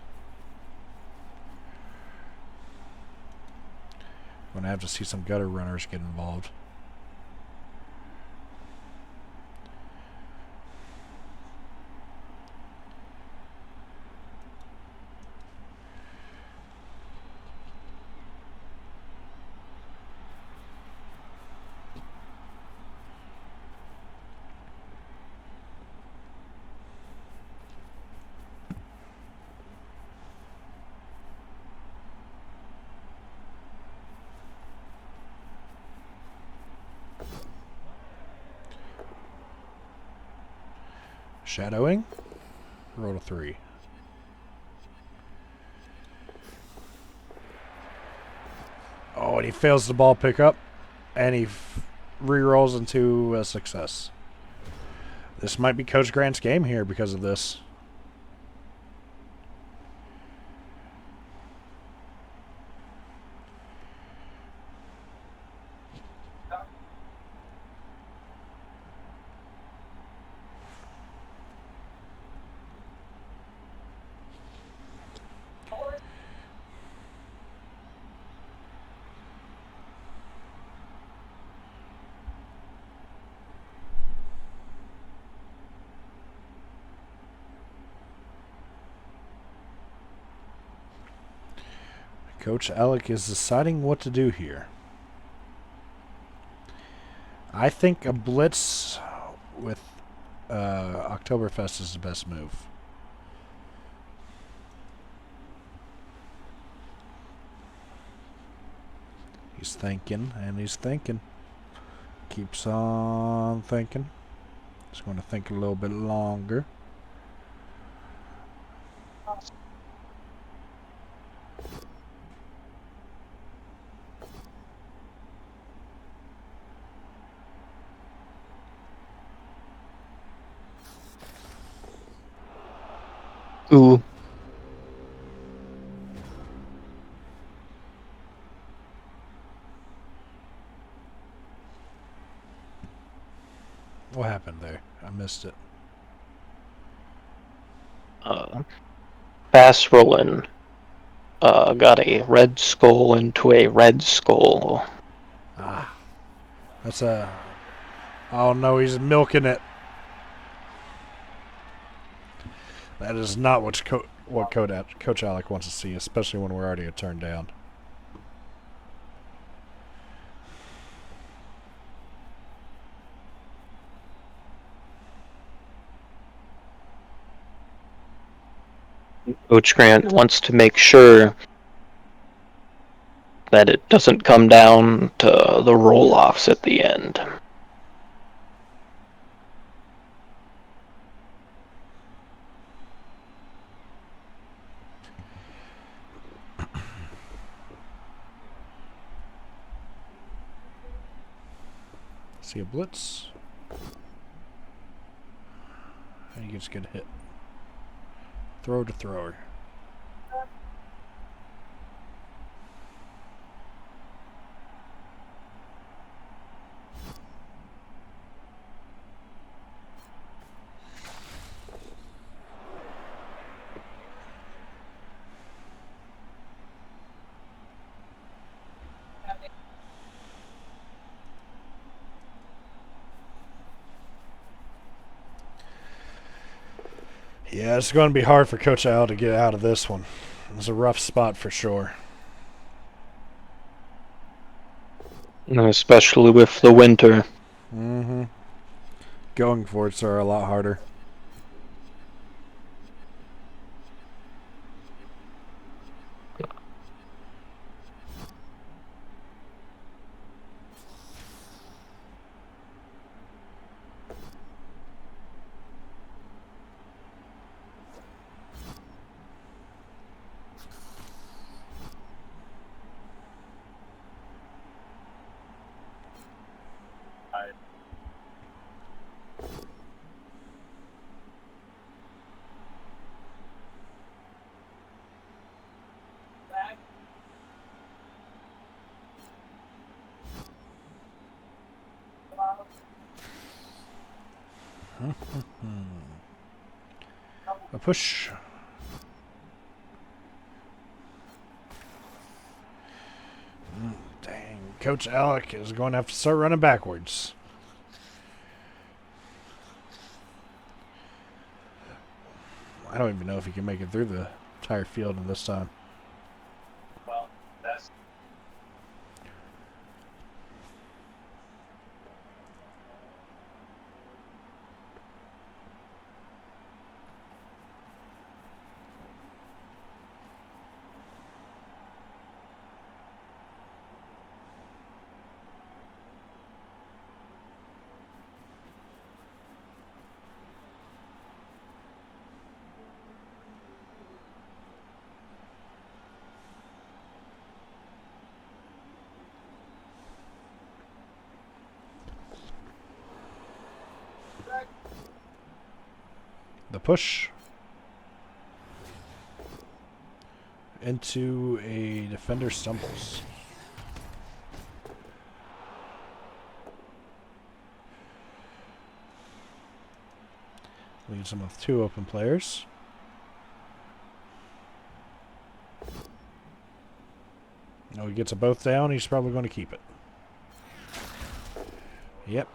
Going to have to see some gutter runners get involved. Shadowing. Roll to 3. Oh, and he fails the ball pickup. And he re-rolls into a success. This might be Coach Grant's game here because of this. Coach Alec is deciding what to do here. I think a blitz with Oktoberfest is the best move. He's thinking, and he's thinking. Keeps on thinking. He's going to think a little bit longer. Ooh. What happened there? I missed it. Fast rolling. Got a red skull into a red skull. Ah. That's a... Oh no, he's milking it. That is not what Coach Alec wants to see, especially when we're already a turn down. Coach Grant wants to make sure that it doesn't come down to the roll-offs at the end. See a blitz. And he gets a good hit. Throw to thrower. Yeah, it's going to be hard for Coach Al to get out of this one. It's a rough spot for sure. Especially with the winter. Mm-hmm. Going for it are a lot harder. A push. Dang. Coach Alec is going to have to start running backwards. I don't even know if he can make it through the entire field in this time. The push into a defender stumbles. Leaves him with 2 open players. Oh, he gets them both down. He's probably going to keep it. Yep.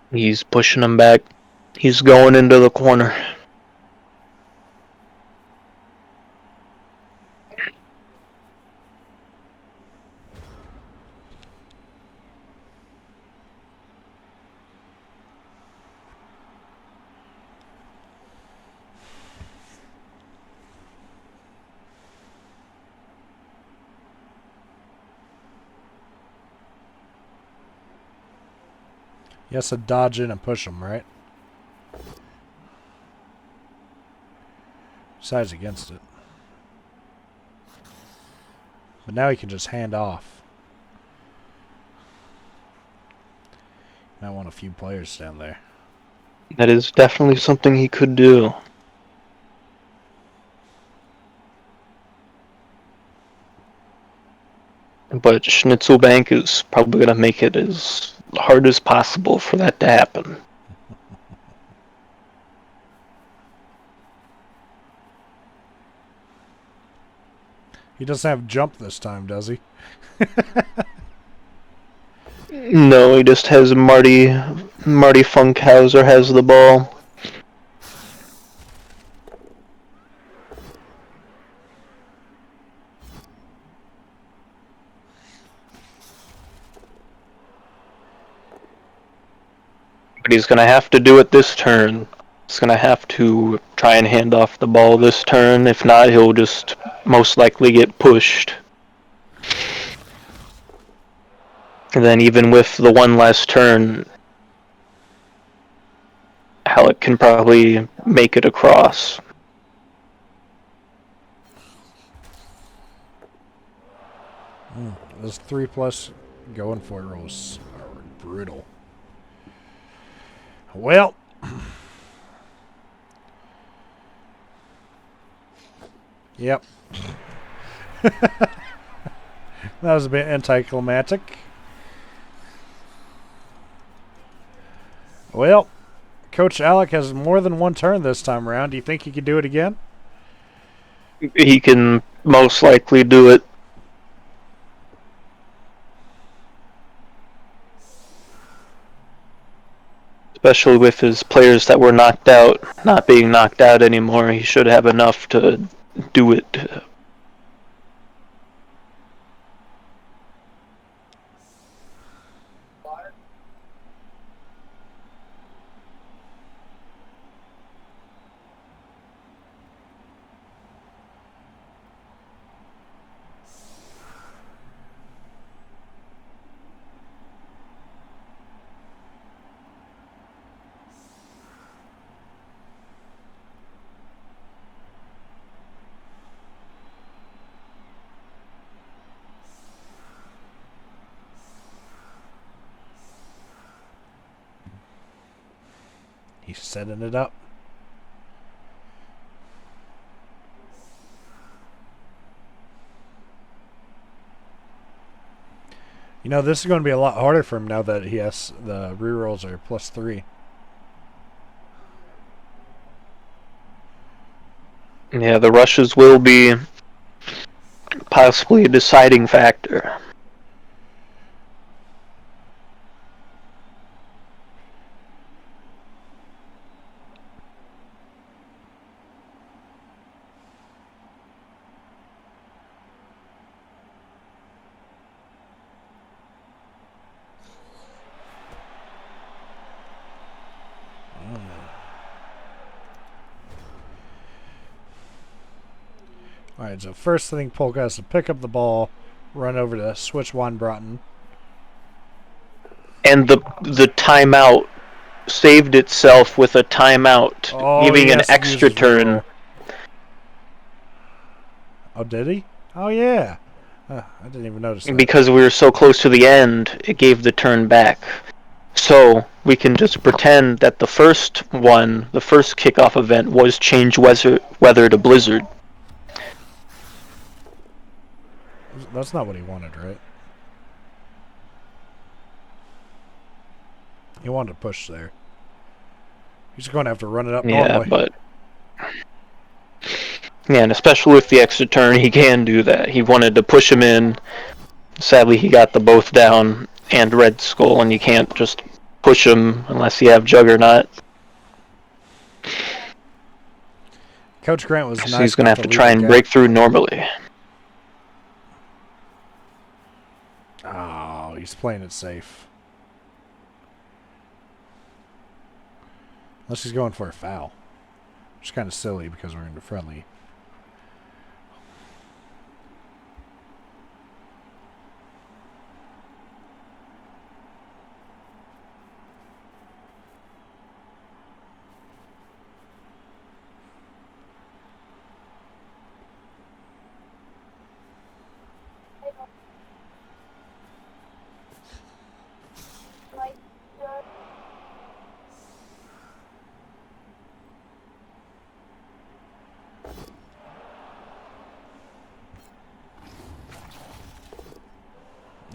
He's pushing him back. He's going into the corner. He has to dodge in and push him, right? Decides against it. But now he can just hand off. Might want a few players down there. That is definitely something he could do. But Schnitzelbank is probably going to make it as hard as possible for that to happen. He doesn't have jump this time, does he? No, he just has Marty Funkhauser has the ball. But he's going to have to do it this turn. He's going to have to try and hand off the ball this turn. If not, he'll just most likely get pushed. And then even with the one last turn, Halleck can probably make it across. Those 3+ going for rolls are brutal. Well, yep. That was a bit anticlimactic. Well, Coach Alec has more than one turn this time around. Do you think he could do it again? He can most likely do it. Especially with his players that were knocked out not being knocked out anymore, he should have enough to do it. He's setting it up. You know, this is going to be a lot harder for him now that he has the rerolls are +3. Yeah, the rushes will be possibly a deciding factor. Alright, so first thing Polka has to pick up the ball, run over to switch Juan Broughton. And the timeout saved itself with a timeout, Oh, giving he an has to use extra his turn. reroll. Oh, did he? Oh, yeah. I didn't even notice that. Because we were so close to the end, it gave the turn back. So we can just pretend that the first kickoff event was change weather to blizzard. That's not what he wanted, right? He wanted to push there. He's going to have to run it up Yeah, normally. but yeah, and especially with the extra turn, he can do that. He wanted to push him in. Sadly, he got the both down and Red Skull, and you can't just push him unless you have Juggernaut. Coach Grant was So nice he's going to not have to leave try a and gap. break through normally. Oh, he's playing it safe. Unless he's going for a foul. Which is kind of silly because we're into friendly.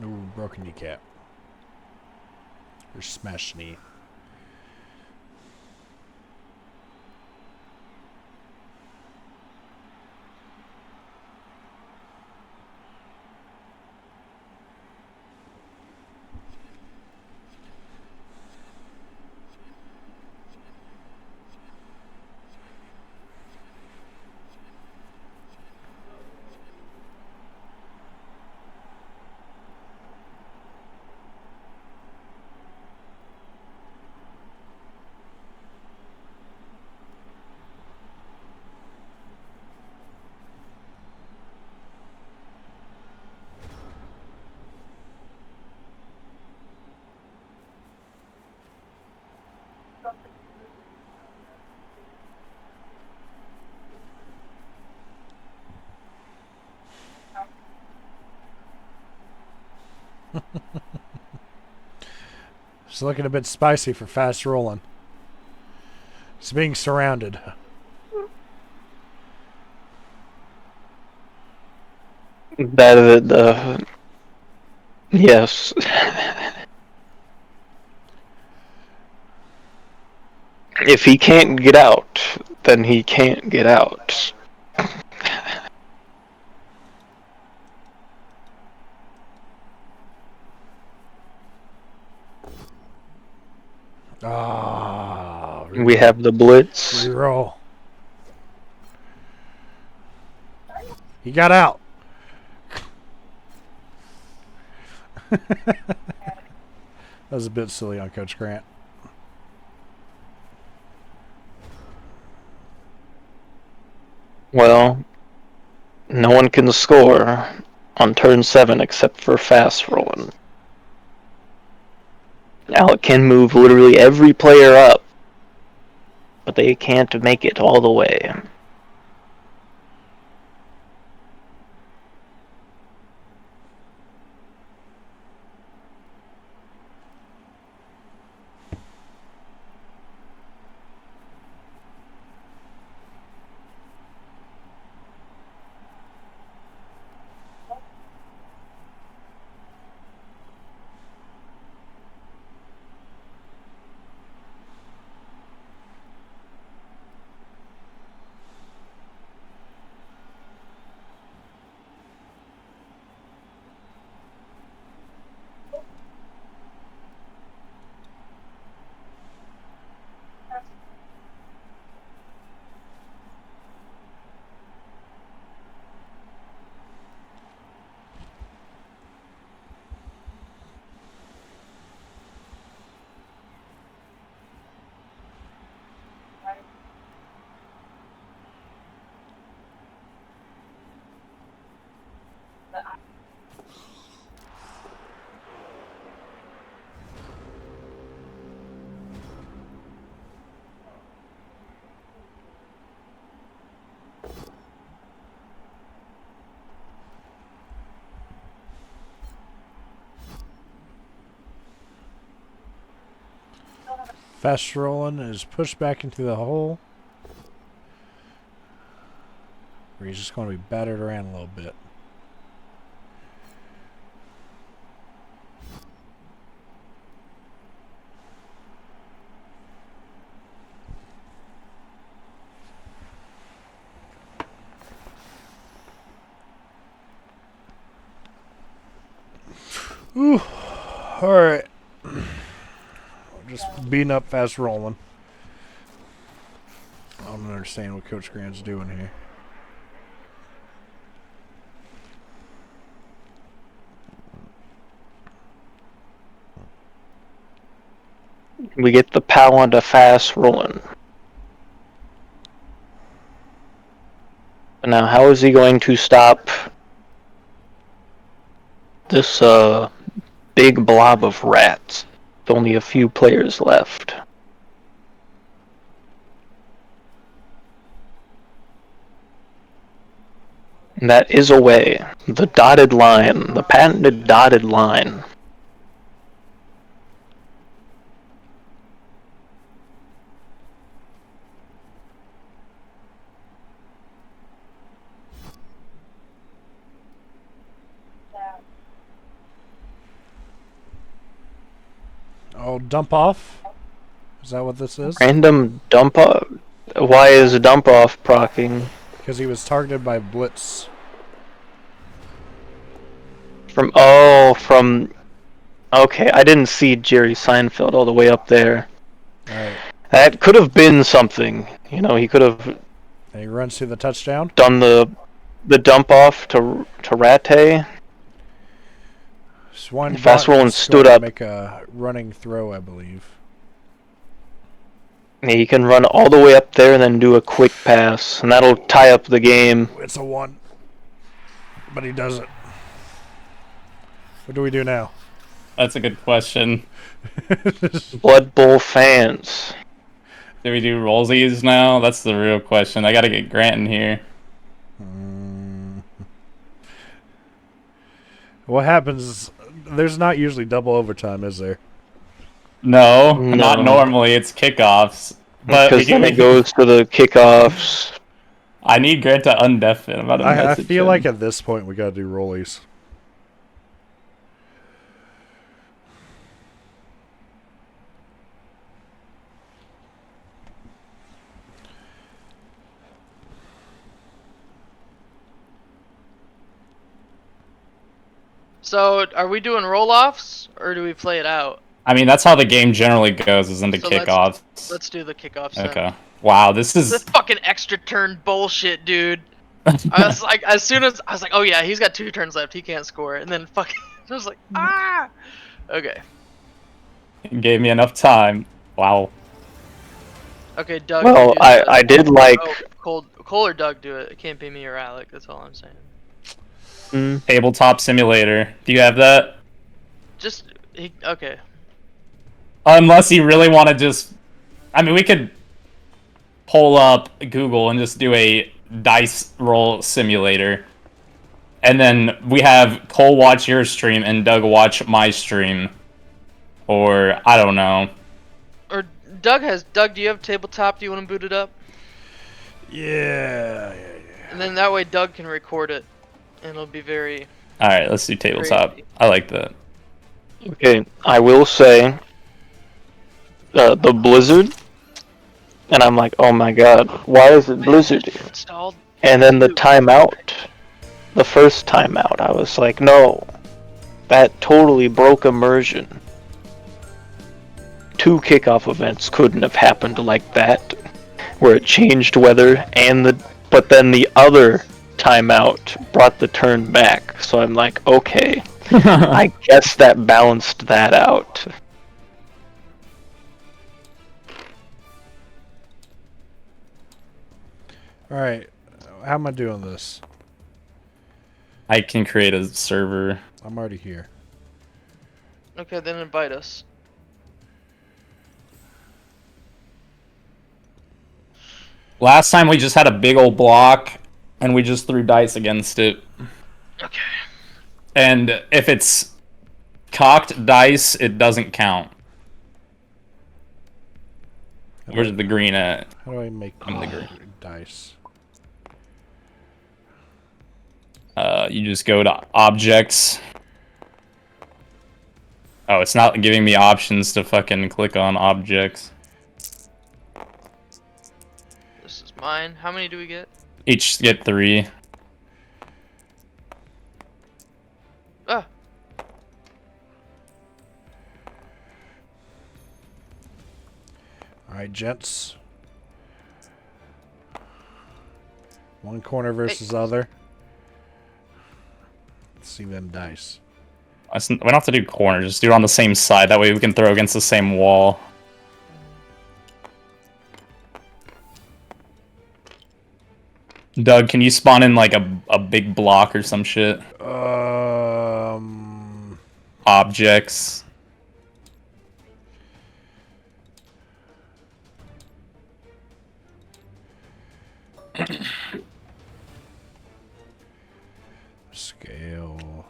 Ooh, broken kneecap. Or smashed knee. It's looking a bit spicy for fast rolling. It's being surrounded. Yes. If he can't get out, then he can't get out. Ah, We have the blitz. reroll. He got out. That was a bit silly on Coach Grant. Well, no one can score on turn 7 except for fast rolling. Alec can move literally every player up, but they can't make it all the way. Fast rolling is pushed back into the hole. Or he's just going to be battered around a little bit. Ooh. Alright. Just beating up fast rolling. I don't understand what Coach Grant's doing here. We get the pal onto fast rolling. And now, how is he going to stop this big blob of rats? With only a few players left. And that is away. The dotted line. The patented dotted line. Oh, dump off? Is that what this is? Random dump off. Why is a dump off proccing? Because he was targeted by Blitz. From okay, I didn't see Jerry Seinfeld all the way up there. Alright. That could have been something. You know, he could have And he runs to the touchdown. done the dump off to Rattay. Swan Fast rolling stood to up. make a running throw, I believe. He can run all the way up there and then do a quick pass, and that'll tie up the game. It's a 1. But he doesn't. What do we do now? That's a good question. Blood Bowl fans. Do we do rollsies now? That's the real question. I gotta get Grant in here. What happens? There's not usually double overtime, is there? No, No. not normally. It's kickoffs. But Because then it goes to the kickoffs. I need Grant to undeafen. I'm about to I message feel him. like at this point we gotta do rollies. So, are we doing roll-offs, or do we play it out? I mean, that's how the game generally goes, is into So kickoffs. Let's do the kickoffs then. Okay. Wow, this This is... fucking extra turn bullshit, dude. I was like, as soon as I was like, oh yeah, he's got 2 turns left, he can't score, and then fucking, I was like, ah. Okay. gave me enough time. Wow. Okay, Doug. Well, you do that. I did like. Oh, Cole or Doug do it. It can't be me or Alec. That's all I'm saying. Tabletop simulator. Do you have that? Just okay. Unless you really want to just... I mean, we could pull up Google and just do a dice roll simulator. And then we have Cole watch your stream and Doug watch my stream. Or, I don't know. Or Doug, do you have tabletop? Do you want to boot it up? Yeah. And then that way Doug can record it, and it'll be very... Alright, let's do tabletop. Crazy. I like that. Okay, I will say. The blizzard. And I'm like, oh my god, why is it blizzardy? Installed. And then the timeout. The first timeout, I was like, no. That totally broke immersion. 2 kickoff events couldn't have happened like that. Where it changed weather but then the other timeout brought the turn back. So I'm like, okay. I guess that balanced that out. Alright. How am I doing this? I can create a server. I'm already here. Okay, then invite us. Last time we just had a big old block and we just threw dice against it. Okay. And if it's cocked dice, it doesn't count. Where's the green at? How do I make I'm the green. dice? You just go to objects. Oh, it's not giving me options to fucking click on objects. This is mine. How many do we get? Each get 3. Ah. All right, gents. One corner versus other. Let's see them dice. We don't have to do corners. Just do it on the same side. That way we can throw against the same wall. Doug, can you spawn in like a big block or some shit? Objects. Scale.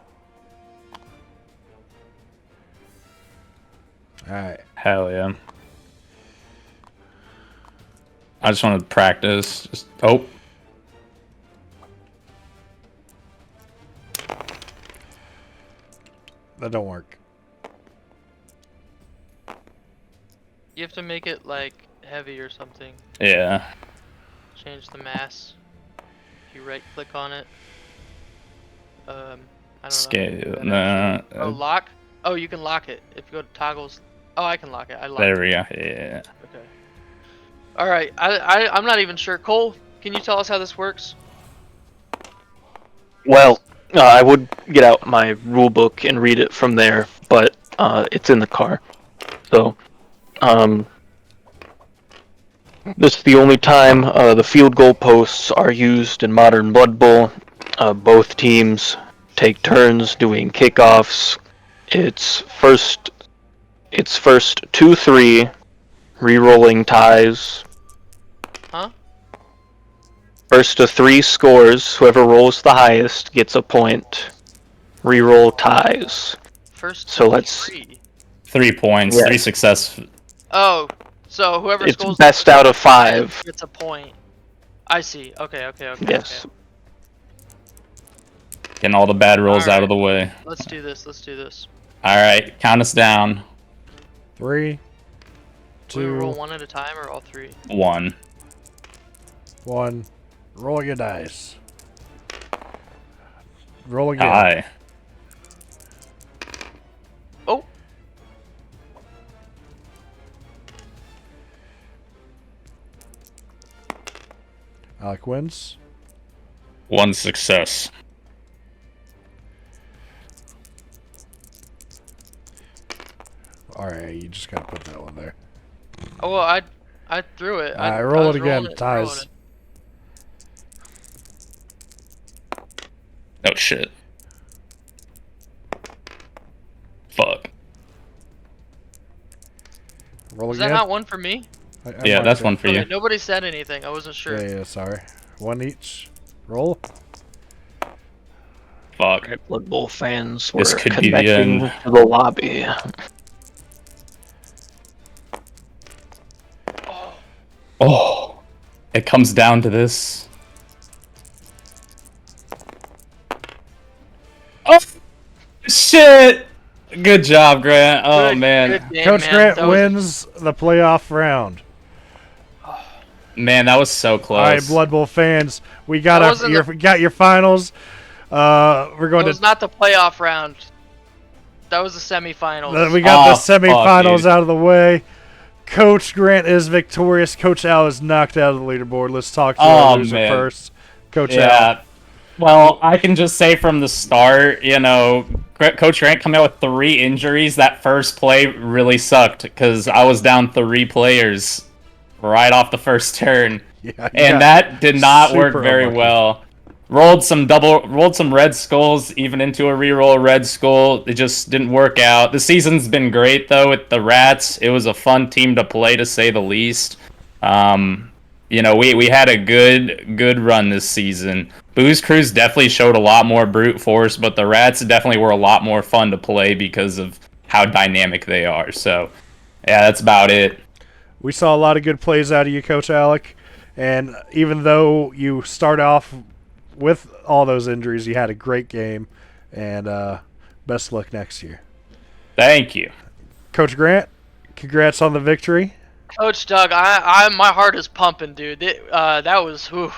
Alright. Hell yeah. I just want to practice. Just That don't work. You have to make it like heavy or something. yeah. Change the mass. If you right click on it. I don't know. Scale. Oh, lock? Oh, you can lock it. If you go to toggles. Oh, I can lock it. I locked There it. we go. Yeah. Okay. Alright, I'm not even sure. Cole, can you tell us how this works? Well, I would get out my rule book and read it from there, but it's in the car. So, this is the only time the field goal posts are used in modern Blood Bowl. Both teams take turns doing kickoffs. It's first 2-3, re-rolling ties. Huh? First to 3 scores, whoever rolls the highest gets a point. Re-roll ties. First So let's- 3. 3 points. Yes. 3 success. Oh, so whoever It's scores best out of 5. gets a point. I see. Okay. Yes. Okay. Getting all the bad rolls out of the Alright. way. Let's do this. Alright, count us down. 3, Do we roll 2, one at a time or all 3? 1. 1. Roll your dice. Roll again. Hi. Oh. Alec wins. 1 success. Alright, you just gotta put that one there. Oh well, I threw it. Alright, roll was it again. rolling Ties. rolling it. Oh shit. Fuck. Roll Was again. that not one for me? I Yeah, marked that's it. one for you. Okay, nobody said anything. I wasn't sure. Yeah, sorry. 1 each. Roll. Fuck. Alright, Blood Bowl fans, This we're could be the connecting end. to the lobby. Oh. It comes down to this. Oh shit! Good job, Grant. Oh Good- man. good game, Coach man. Grant That was- wins the playoff round. Man, that was so close. All right, Blood Bowl fans, we got That wasn't got your finals. We're going That was to not the playoff round. That was the semifinals. we got the Oh, fuck, semifinals dude. out of the way. Coach Grant is victorious. Coach Al is knocked out of the leaderboard. Let's talk to our Oh, loser man. first. Coach Al. Yeah. Well, I can just say from the start, Coach Grant coming out with 3 injuries. That first play really sucked because I was down 3 players right off the first turn, Yeah, you got and that did not work super very unlucky. well. Rolled some red skulls even into a reroll red skull. It just didn't work out. The season's been great though with the Rats. It was a fun team to play to say the least. We had a good run this season. Booze Cruise definitely showed a lot more brute force, but the Rats definitely were a lot more fun to play because of how dynamic they are. So, yeah, that's about it. We saw a lot of good plays out of you, Coach Alec. And even though you start off with all those injuries, you had a great game. And best luck next year. Thank you. Coach Grant, congrats on the victory. Coach Doug, my heart is pumping, dude. That was whew.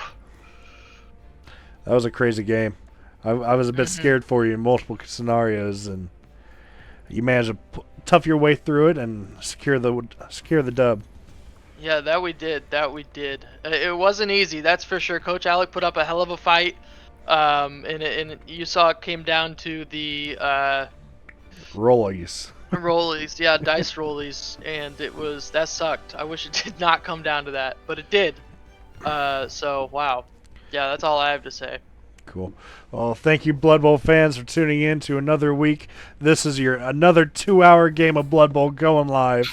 That was a crazy game. I was a bit scared for you in multiple scenarios, and you managed to tough your way through it and secure the dub. Yeah, that we did. It wasn't easy, that's for sure. Coach Alec put up a hell of a fight, and you saw it came down to the Rollies. rollies, yeah, dice rollies, and that sucked. I wish it did not come down to that, but it did. So wow, yeah, that's all I have to say. Cool. Well, thank you, Blood Bowl fans, for tuning in to another week. This is your another 2-hour game of Blood Bowl going live.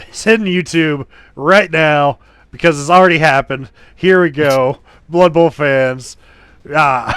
It's hitting YouTube right now because it's already happened. Here we go, Blood Bowl fans.